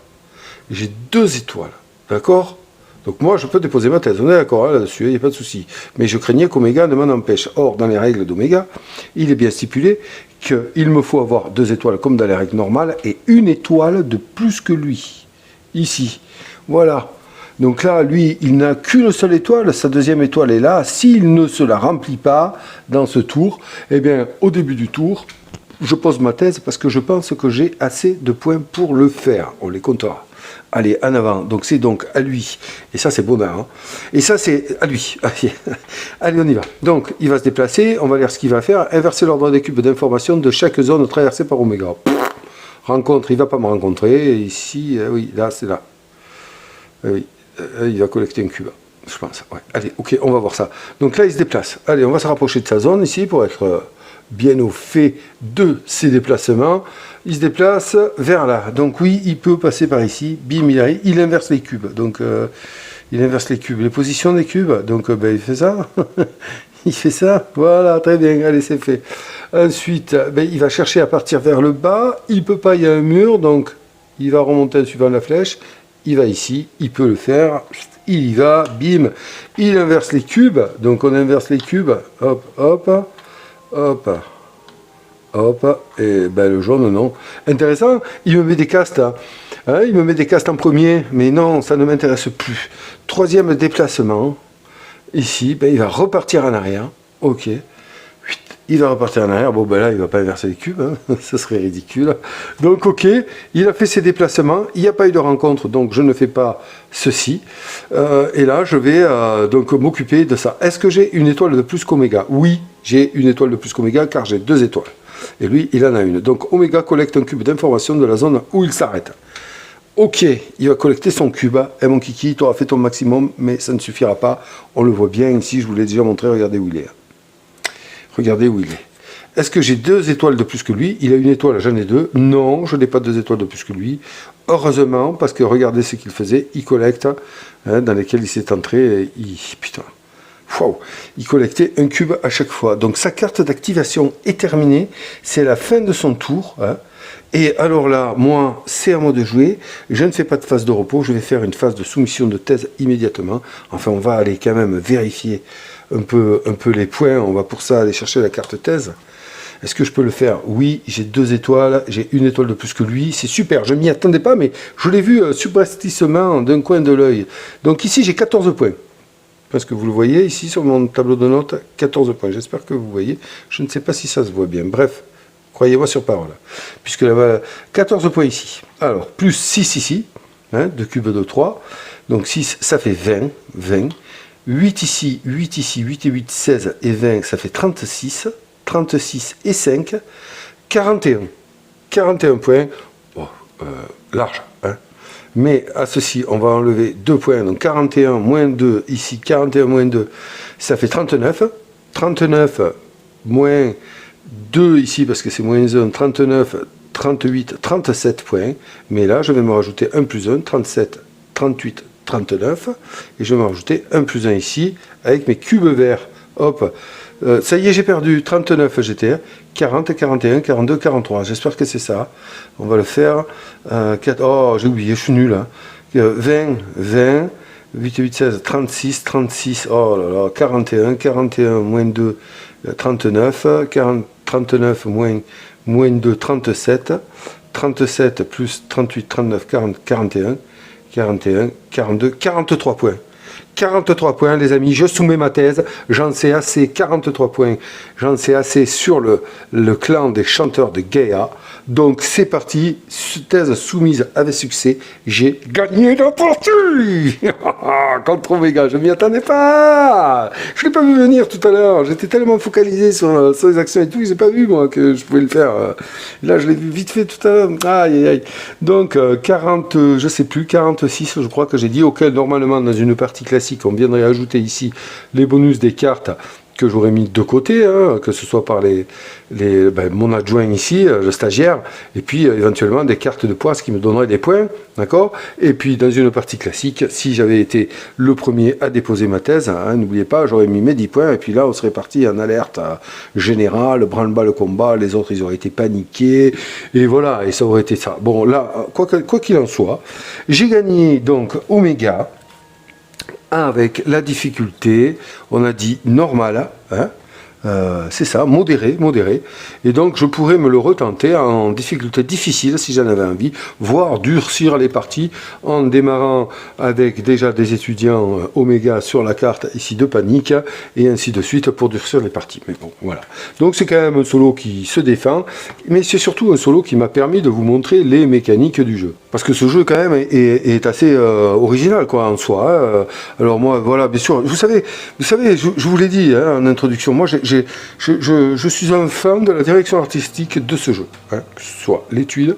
j'ai 2 étoiles, d'accord? Donc moi je peux déposer ma thèse, on est d'accord là-dessus, il n'y a pas de souci, mais je craignais qu'Oméga ne m'en empêche. Or dans les règles d'Oméga, il est bien stipulé qu'il me faut avoir 2 étoiles comme dans les règles normales et une étoile de plus que lui, ici, voilà. Donc là, lui, il n'a qu'une seule étoile, sa deuxième étoile est là. S'il ne se la remplit pas dans ce tour, eh bien, au début du tour, je pose ma thèse parce que je pense que j'ai assez de points pour le faire. On les comptera. Allez, en avant. Donc c'est donc à lui. Et ça, c'est bonheur. Hein. Et ça, c'est à lui. Allez, on y va. Donc, il va se déplacer. On va lire ce qu'il va faire. Inverser l'ordre des cubes d'information de chaque zone traversée par Oméga. Rencontre, il ne va pas me rencontrer. Ici, oui, là, c'est là. Oui. Il va collecter un cube, je pense. Ouais. Allez, ok, on va voir ça. Donc là, il se déplace. Allez, on va se rapprocher de sa zone ici pour être bien au fait de ses déplacements. Il se déplace vers là. Donc oui, il peut passer par ici. Bim, il inverse les cubes. Donc il inverse les cubes, les positions des cubes. Donc ben, il fait ça. Il fait ça. Voilà, très bien. Allez, c'est fait. Ensuite, ben, il va chercher à partir vers le bas. Il ne peut pas, il y a un mur. Donc il va remonter en suivant la flèche. Il va ici, il peut le faire, il y va, bim, il inverse les cubes, donc on inverse les cubes, hop, hop, hop, hop, et ben le jaune non. Intéressant, il me met des castes, hein, il me met des castes en premier, mais non, ça ne m'intéresse plus. Troisième déplacement, ici, ben, il va repartir en arrière, ok, il va repartir en arrière. Bon, ben là, il va pas inverser les cubes, hein. Ça serait ridicule. Donc, ok, il a fait ses déplacements, il n'y a pas eu de rencontre, donc je ne fais pas ceci. Et là, je vais donc m'occuper de ça. Est-ce que j'ai une étoile de plus qu'Oméga? Oui, j'ai une étoile de plus qu'Oméga, car j'ai 2 étoiles. Et lui, il en a une. Donc, Oméga collecte un cube d'information de la zone où il s'arrête. Ok, il va collecter son cube. Eh mon kiki, tu auras fait ton maximum, mais ça ne suffira pas. On le voit bien ici, je vous l'ai déjà montré, regardez où il est. Regardez où il est. Est-ce que j'ai 2 étoiles de plus que lui? Il a une étoile, j'en ai 2. Non, je n'ai pas 2 étoiles de plus que lui. Heureusement, parce que regardez ce qu'il faisait. Il collecte, hein, dans lesquels il s'est entré. Et putain, wow, il collectait un cube à chaque fois. Donc sa carte d'activation est terminée. C'est la fin de son tour. Hein. Et alors là, moi, c'est à moi de jouer. Je ne fais pas de phase de repos. Je vais faire une phase de soumission de thèse immédiatement. Enfin, on va aller quand même vérifier un peu les points. On va pour ça aller chercher la carte thèse. Est-ce que je peux le faire? Oui, j'ai 2 étoiles. J'ai une étoile de plus que lui. C'est super. Je ne m'y attendais pas, mais je l'ai vu subrepticement d'un coin de l'œil. Donc ici, j'ai 14 points. Parce que vous le voyez ici sur mon tableau de notes, 14 points. J'espère que vous voyez. Je ne sais pas si ça se voit bien. Bref. Croyez-moi sur parole. Puisque là, 14 points ici. Alors, plus 6 ici, hein, 2 cubes de 3. Donc 6, ça fait 20. 20. 8 ici, 8 ici, 8 et 8, 16 et 20, ça fait 36. 36 et 5, 41. 41 points. Bon, large. Hein. Mais à ceci, on va enlever 2 points. Donc 41 moins 2, ici 41 moins 2, ça fait 39. 39 moins 2 ici, parce que c'est moins 1, 39, 38, 37 points. Mais là, je vais me rajouter 1 plus 1, 37, 38, 39. Et je vais me rajouter 1 plus 1 ici, avec mes cubes verts. Hop, ça y est, j'ai perdu. 39, j'étais. 40, 41, 42, 43. J'espère que c'est ça. On va le faire. 4, oh, j'ai oublié, je suis nul. Hein. 20, 20. 8 et 8, 16, 36, 36, oh là là, 41, 41, moins 2, 39, 39, moins 2, 37, 37 plus 38, 39, 40, 41, 41, 42, 43 points. 43 points, les amis, je soumets ma thèse, j'en sais assez, 43 points, j'en sais assez sur le clan des chanteurs de Gaïa. Donc c'est parti, thèse soumise avec succès, j'ai gagné la partie. Contre Omega, je m'y attendais pas. Je l'ai pas vu venir tout à l'heure, j'étais tellement focalisé sur les actions et tout, j'ai pas vu moi que je pouvais le faire. Là je l'ai vu vite fait tout à l'heure, aïe aïe aïe. Donc 40, je sais plus, 46 je crois que j'ai dit, auquel normalement dans une partie classique on viendrait ajouter ici les bonus des cartes que j'aurais mis de côté, hein, que ce soit par mon adjoint ici, le stagiaire, et puis éventuellement des cartes de poids, ce qui me donnerait des points, d'accord. Et puis dans une partie classique, si j'avais été le premier à déposer ma thèse, hein, n'oubliez pas, j'aurais mis mes 10 points, et puis là on serait parti en alerte générale, branle-bas le combat, les autres ils auraient été paniqués, et voilà, et ça aurait été ça. Bon là, quoi qu'il en soit, j'ai gagné donc Oméga, avec la difficulté, on a dit normal, hein, c'est ça, modéré, et donc je pourrais me le retenter en difficulté difficile si j'en avais envie, voire durcir les parties en démarrant avec déjà des étudiants Oméga sur la carte ici de panique, et ainsi de suite pour durcir les parties. Mais bon, voilà. Donc c'est quand même un solo qui se défend, mais c'est surtout un solo qui m'a permis de vous montrer les mécaniques du jeu. Parce que ce jeu quand même est assez original quoi en soi. Hein. Alors moi, voilà, bien sûr, vous savez, je vous l'ai dit hein, en introduction, moi je suis un fan de la direction artistique de ce jeu, hein, que ce soit l'étude,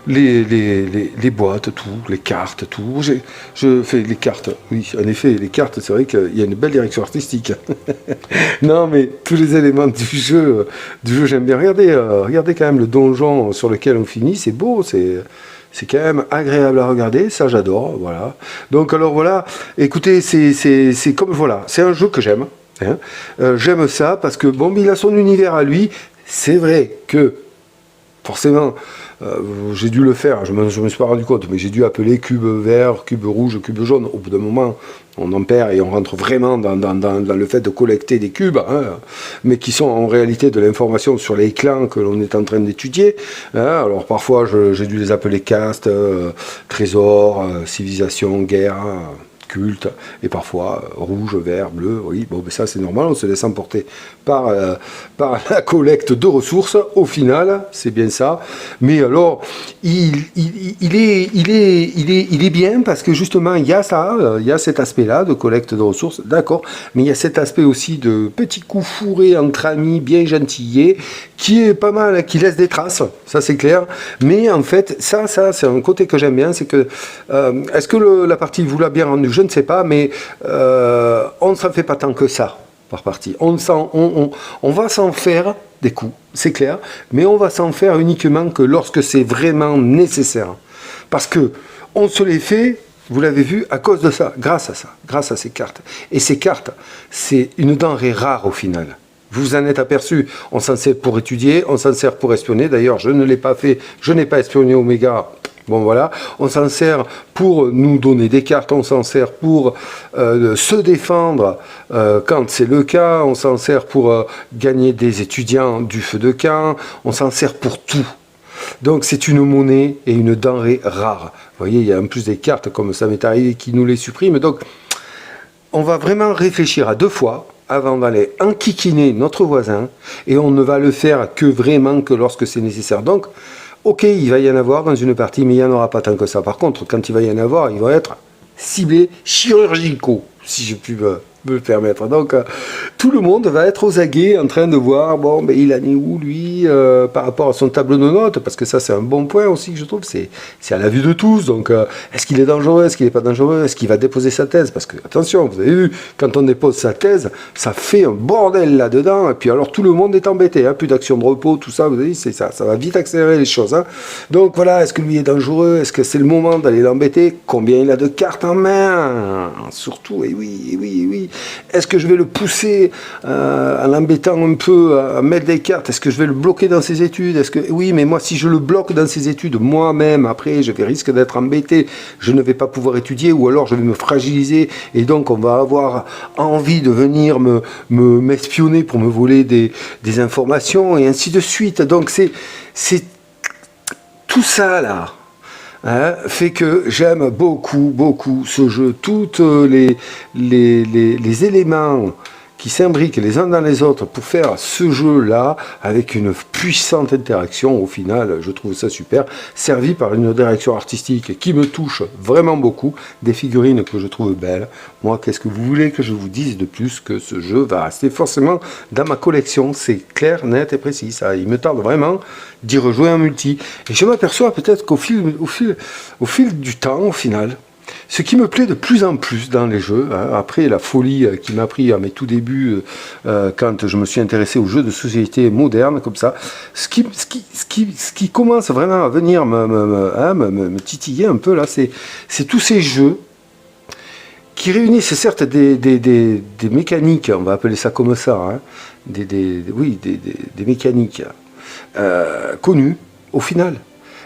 les boîtes, tout, les cartes, tout. Je fais les cartes, oui, en effet, les cartes, c'est vrai qu'il y a une belle direction artistique. Non, mais tous les éléments du jeu j'aime bien. Regardez quand même le donjon sur lequel on finit, c'est beau, c'est quand même agréable à regarder, ça j'adore, voilà. Donc alors voilà, écoutez, c'est comme voilà, c'est un jeu que j'aime. Hein. J'aime ça parce que bon, il a son univers à lui. C'est vrai que forcément, j'ai dû le faire. Je me suis pas rendu compte, mais j'ai dû appeler cube vert, cube rouge, cube jaune. Au bout d'un moment, on en perd et on rentre vraiment dans le fait de collecter des cubes, hein, mais qui sont en réalité de l'information sur les clans que l'on est en train d'étudier. Hein. Alors parfois, j'ai dû les appeler caste, trésor, civilisation, guerre. culte, et parfois rouge, vert, bleu, oui, bon, ben ça c'est normal, on se laisse emporter par la collecte de ressources, au final, c'est bien ça, mais alors, il est bien, parce que justement, il y a ça, il y a cet aspect-là de collecte de ressources, d'accord, mais il y a cet aspect aussi de petits coups fourrés entre amis, bien gentillés, qui est pas mal, qui laisse des traces, ça c'est clair, mais en fait, ça c'est un côté que j'aime bien, c'est que, est-ce que la partie vous l'a bien rendu, je ne sais pas, mais on ne s'en fait pas tant que ça, par partie. On va s'en faire des coups, c'est clair, mais on va s'en faire uniquement que lorsque c'est vraiment nécessaire. Parce que on se les fait, vous l'avez vu, à cause de ça, grâce à ces cartes. Et ces cartes, c'est une denrée rare au final. Vous vous en êtes aperçu, on s'en sert pour étudier, on s'en sert pour espionner. D'ailleurs, je ne l'ai pas fait, je n'ai pas espionné Oméga. Bon voilà, on s'en sert pour nous donner des cartes, on s'en sert pour se défendre quand c'est le cas, on s'en sert pour gagner des étudiants du feu de camp, on s'en sert pour tout. Donc c'est une monnaie et une denrée rare. Vous voyez, il y a en plus des cartes, comme ça m'est arrivé, qui nous les suppriment. Donc on va vraiment réfléchir à 2 fois avant d'aller enquiquiner notre voisin, et on ne va le faire que vraiment que lorsque c'est nécessaire. Donc, ok, il va y en avoir dans une partie, mais il n'y en aura pas tant que ça. Par contre, quand il va y en avoir, il va être ciblé chirurgicaux, si je puis me le permettre. Donc, tout le monde va être aux aguets en train de voir, bon, mais il en est où, lui, par rapport à son tableau de notes, parce que ça, c'est un bon point aussi, que je trouve, c'est à la vue de tous. Donc, est-ce qu'il est dangereux, est-ce qu'il n'est pas dangereux, est-ce qu'il va déposer sa thèse? Parce que, attention, vous avez vu, quand on dépose sa thèse, ça fait un bordel là-dedans, et puis alors tout le monde est embêté, hein, plus d'action de repos, tout ça, vous avez vu, c'est ça va vite accélérer les choses. Hein. Donc, voilà, est-ce que lui est dangereux, est-ce que c'est le moment d'aller l'embêter? Combien il a de cartes en main? Surtout, et oui, et oui, et oui. Est-ce que je vais le pousser en l'embêtant un peu à mettre des cartes? Est-ce que je vais le bloquer dans ses études? Est-ce que oui, mais moi, si je le bloque dans ses études, moi-même, après, je vais risque d'être embêté. Je ne vais pas pouvoir étudier, ou alors je vais me fragiliser, et donc on va avoir envie de venir m'espionner pour me voler des informations, et ainsi de suite. Donc c'est tout ça là. Hein, fait que j'aime beaucoup ce jeu. Tous les éléments qui s'imbriquent les uns dans les autres pour faire ce jeu-là avec une puissante interaction, au final, je trouve ça super, servi par une direction artistique qui me touche vraiment beaucoup, des figurines que je trouve belles. Moi, qu'est-ce que vous voulez que je vous dise de plus que ce jeu va rester forcément dans ma collection? C'est clair, net et précis. Ça, il me tarde vraiment d'y rejouer en multi. Et je m'aperçois peut-être qu'au fil du temps, au final, ce qui me plaît de plus en plus dans les jeux, hein, après la folie qui m'a pris à mes tout débuts quand je me suis intéressé aux jeux de société modernes comme ça, ce qui commence vraiment à venir me titiller un peu là, c'est tous ces jeux qui réunissent certes des mécaniques, on va appeler ça comme ça, hein, des mécaniques connues au final,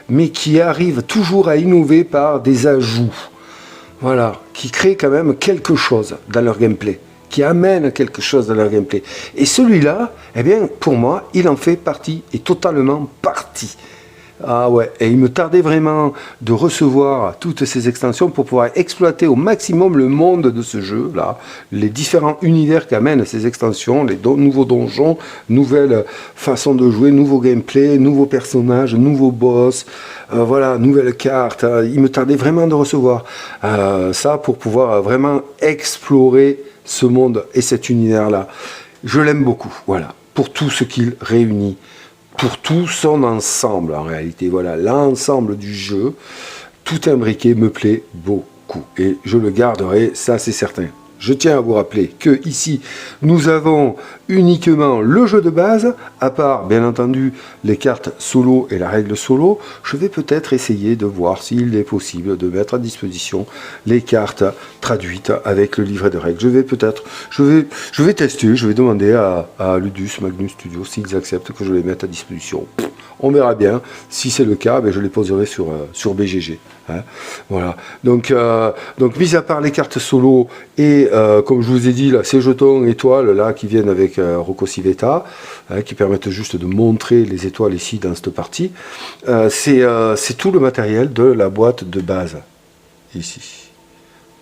mais qui arrivent toujours à innover par des ajouts. Voilà, qui créent quand même quelque chose dans leur gameplay, qui amènent quelque chose dans leur gameplay. Et celui-là, eh bien, pour moi, il en fait partie, et totalement partie. Ah ouais, et il me tardait vraiment de recevoir toutes ces extensions pour pouvoir exploiter au maximum le monde de ce jeu-là, les différents univers qu'amènent ces extensions, les nouveaux donjons, nouvelles façons de jouer, nouveaux gameplay, nouveaux personnages, nouveaux boss, voilà, nouvelles cartes. Il me tardait vraiment de recevoir ça pour pouvoir vraiment explorer ce monde et cet univers-là. Je l'aime beaucoup, voilà, pour tout ce qu'il réunit. Pour tout son ensemble en réalité, voilà, l'ensemble du jeu, tout imbriqué me plaît beaucoup et je le garderai, ça c'est certain. Je tiens à vous rappeler que ici nous avons uniquement le jeu de base, à part bien entendu les cartes solo et la règle solo. Je vais peut-être essayer de voir s'il est possible de mettre à disposition les cartes traduites avec le livret de règles. Je vais tester, je vais demander à Ludus Magnus Studio s'ils acceptent que je les mette à disposition. On verra bien. Si c'est le cas, ben, je les poserai sur BGG. Hein. Voilà. Donc, mis à part les cartes solo et comme je vous ai dit, là, ces jetons étoiles là qui viennent avec Rocco Civetta, hein, qui permettent juste de montrer les étoiles ici dans cette partie, c'est tout le matériel de la boîte de base. Ici.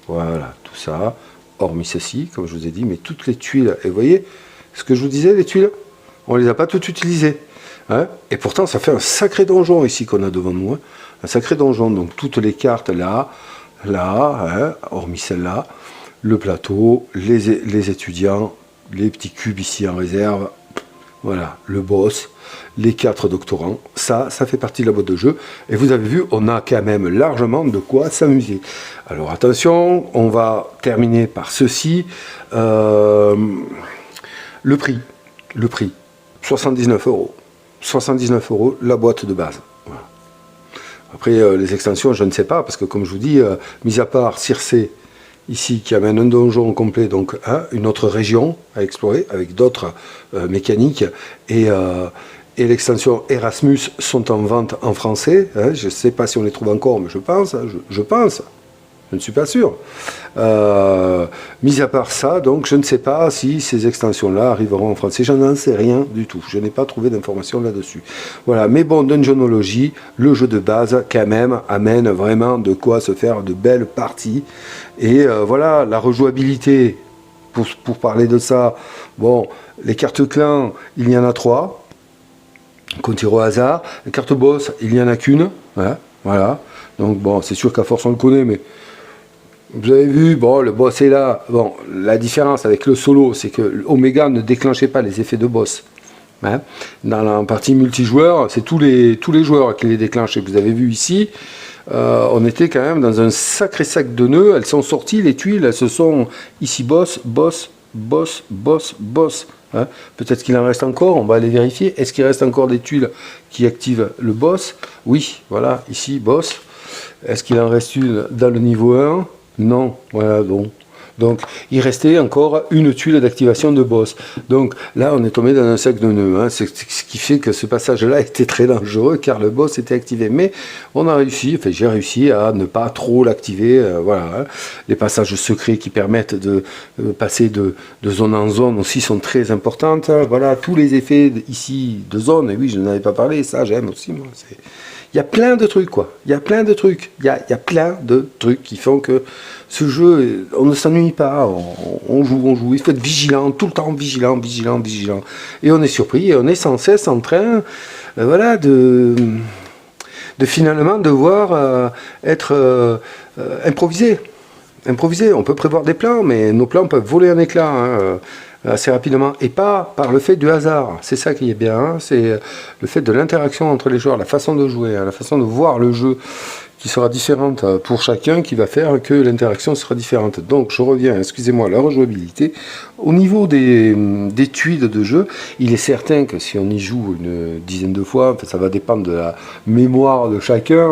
Voilà. tout ça, hormis ceci, comme je vous ai dit, mais toutes les tuiles, et vous voyez, ce que je vous disais, les tuiles, on ne les a pas toutes utilisées. Hein, et pourtant, ça fait un sacré donjon ici qu'on a devant nous, hein, un sacré donjon, donc toutes les cartes là, hein, hormis celle-là, le plateau, les étudiants, les petits cubes ici en réserve, voilà, le boss, les 4 doctorants, ça fait partie de la boîte de jeu. Et vous avez vu, on a quand même largement de quoi s'amuser. Alors attention, on va terminer par ceci. Le prix, 79 €. 79 € la boîte de base. Voilà. Après, les extensions, je ne sais pas, parce que comme je vous dis, mis à part Circé, ici, qui amène un donjon complet, donc une autre région à explorer, avec d'autres mécaniques, et l'extension Erasmus sont en vente en français. Hein, je ne sais pas si on les trouve encore, mais je pense, hein, je pense. Je ne suis pas sûr. Mis à part ça, donc je ne sais pas si ces extensions-là arriveront en français. Je n'en sais rien du tout. Je n'ai pas trouvé d'informations là-dessus. Voilà. Mais bon, Dungeonology, le jeu de base, quand même, amène vraiment de quoi se faire de belles parties. Et voilà, la rejouabilité, pour parler de ça, bon, les cartes clans, il y en a 3. Qu'on tire au hasard. Les cartes boss, il n'y en a qu'une. Hein, voilà. Donc bon, c'est sûr qu'à force on le connaît, mais vous avez vu, bon, le boss est là. Bon, la différence avec le solo, c'est que Omega ne déclenchait pas les effets de boss. Hein. Dans la partie multijoueur, c'est tous les joueurs qui les déclenchent. Et vous avez vu ici, on était quand même dans un sacré sac de nœuds. Elles sont sorties, les tuiles, elles se sont ici boss, boss, boss, boss, boss. Hein. Peut-être qu'il en reste encore, on va aller vérifier. Est-ce qu'il reste encore des tuiles qui activent le boss? Oui, voilà, ici, boss. Est-ce qu'il en reste une dans le niveau 1? Non, voilà, bon. Donc, il restait encore une tuile d'activation de boss. Donc, là, on est tombé dans un sac de nœuds. Hein. C'est ce qui fait que ce passage-là était très dangereux, car le boss était activé. Mais on a réussi, enfin, j'ai réussi à ne pas trop l'activer. Voilà. Hein. Les passages secrets qui permettent de passer de zone en zone aussi sont très importants. Voilà, tous les effets ici de zone. Et oui, je n'en avais pas parlé, ça, j'aime aussi, moi. Il y a plein de trucs, quoi. Il y a plein de trucs. Il y a plein de trucs qui font que ce jeu, on ne s'ennuie pas. On joue. Il faut être vigilant, tout le temps vigilant. Et on est surpris, et on est sans cesse en train, voilà, de finalement devoir être improvisé. On peut prévoir des plans, mais nos plans peuvent voler en éclats. Hein, assez rapidement, et pas par le fait du hasard. C'est ça qui est bien, hein. C'est le fait de l'interaction entre les joueurs, la façon de jouer, hein, la façon de voir le jeu qui sera différente pour chacun, qui va faire que l'interaction sera différente. Donc je reviens, excusez-moi, à la rejouabilité. Au niveau des tuiles de jeu, il est certain que si on y joue une dizaine de fois, ça va dépendre de la mémoire de chacun,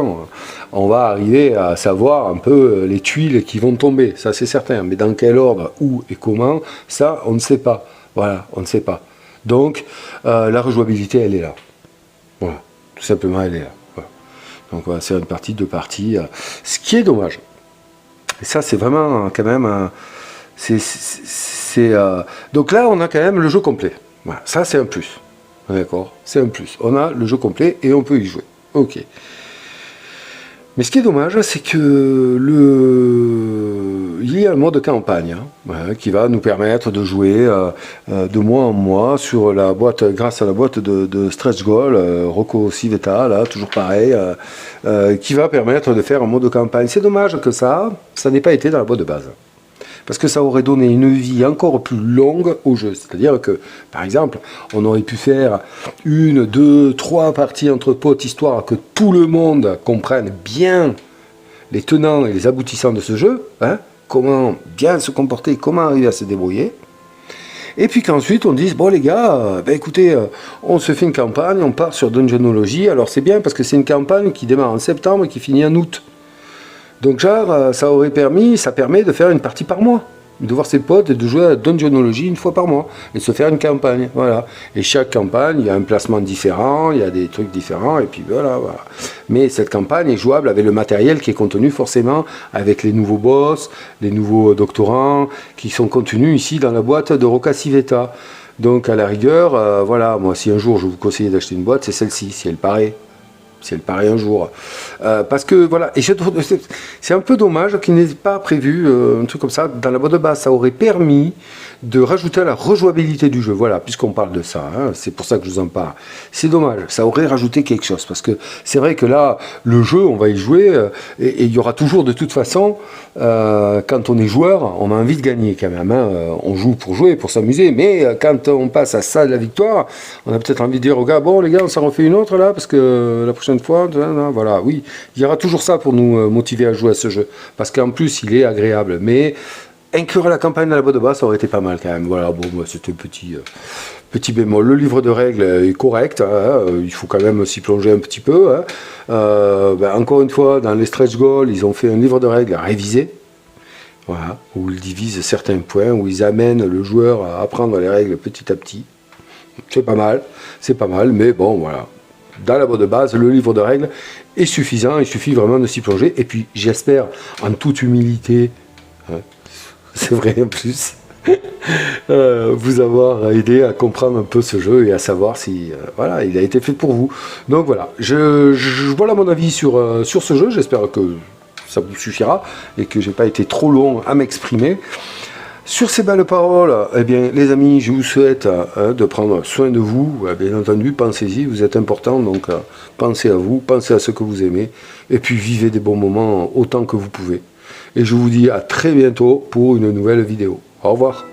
on va arriver à savoir un peu les tuiles qui vont tomber, ça c'est certain. Mais dans quel ordre, où et comment, ça on ne sait pas. Voilà, on ne sait pas. Donc la rejouabilité, elle est là. Voilà, tout simplement elle est là. Donc voilà, c'est une partie, deux parties. Ce qui est dommage. Et ça, c'est vraiment quand même... Donc là, on a quand même le jeu complet. Voilà, ça, c'est un plus. D'accord? C'est un plus. On a le jeu complet et on peut y jouer. Ok. Mais ce qui est dommage, c'est que il y a un mode campagne hein, qui va nous permettre de jouer de mois en mois sur la boîte, grâce à la boîte de Stretch Goal, Rocco Civetta, là, toujours pareil, qui va permettre de faire un mode campagne. C'est dommage que ça n'ait pas été dans la boîte de base. Parce que ça aurait donné une vie encore plus longue au jeu. C'est-à-dire que, par exemple, on aurait pu faire 1, 2, 3 parties entre potes, histoire que tout le monde comprenne bien les tenants et les aboutissants de ce jeu, hein, comment bien se comporter, comment arriver à se débrouiller. Et puis qu'ensuite on dise, bon les gars, écoutez, on se fait une campagne, on part sur Dungeonology. Alors c'est bien parce que c'est une campagne qui démarre en septembre et qui finit en août. Donc genre, ça permet de faire une partie par mois, de voir ses potes et de jouer à Dungeonology une fois par mois, et de se faire une campagne, voilà. Et chaque campagne, il y a un placement différent, il y a des trucs différents, et puis voilà. Mais cette campagne est jouable avec le matériel qui est contenu forcément, avec les nouveaux boss, les nouveaux doctorants, qui sont contenus ici dans la boîte de Rocco Civetta. Donc à la rigueur, voilà, moi si un jour je vous conseille d'acheter une boîte, c'est celle-ci, si elle paraît. si elle paraît un jour. Parce que voilà, et c'est un peu dommage qu'il n'ait pas prévu un truc comme ça dans la boîte de base. Ça aurait permis de rajouter à la rejouabilité du jeu. Voilà, puisqu'on parle de ça, hein, c'est pour ça que je vous en parle. C'est dommage, ça aurait rajouté quelque chose. Parce que c'est vrai que là, le jeu, on va y jouer, et il y aura toujours de toute façon, quand on est joueur, on a envie de gagner quand même. Hein, on joue pour jouer, pour s'amuser, mais quand on passe à ça de la victoire, on a peut-être envie de dire aux gars, bon les gars, on s'en refait une autre là, parce que la prochaine fois, voilà, oui, il y aura toujours ça pour nous motiver à jouer à ce jeu. Parce qu'en plus, il est agréable. Mais inclure la campagne dans la boîte de base, ça aurait été pas mal quand même. Voilà, bon, c'était petit bémol. Le livre de règles est correct, hein, il faut quand même s'y plonger un petit peu. Hein. Encore une fois, dans les stretch goals, ils ont fait un livre de règles à réviser. Voilà, où ils divisent certains points, où ils amènent le joueur à apprendre les règles petit à petit. C'est pas mal, mais bon, voilà. Dans la boîte de base, le livre de règles est suffisant, il suffit vraiment de s'y plonger. Et puis, j'espère, en toute humilité, hein, c'est vrai en plus, vous avoir aidé à comprendre un peu ce jeu et à savoir si voilà, il a été fait pour vous. Donc voilà, voilà mon avis sur ce jeu, j'espère que ça vous suffira et que j'ai pas été trop long à m'exprimer. Sur ces belles paroles, eh bien, les amis, je vous souhaite de prendre soin de vous. Bien entendu, pensez-y, vous êtes importants, donc pensez à vous, pensez à ce que vous aimez, et puis vivez des bons moments autant que vous pouvez. Et je vous dis à très bientôt pour une nouvelle vidéo. Au revoir.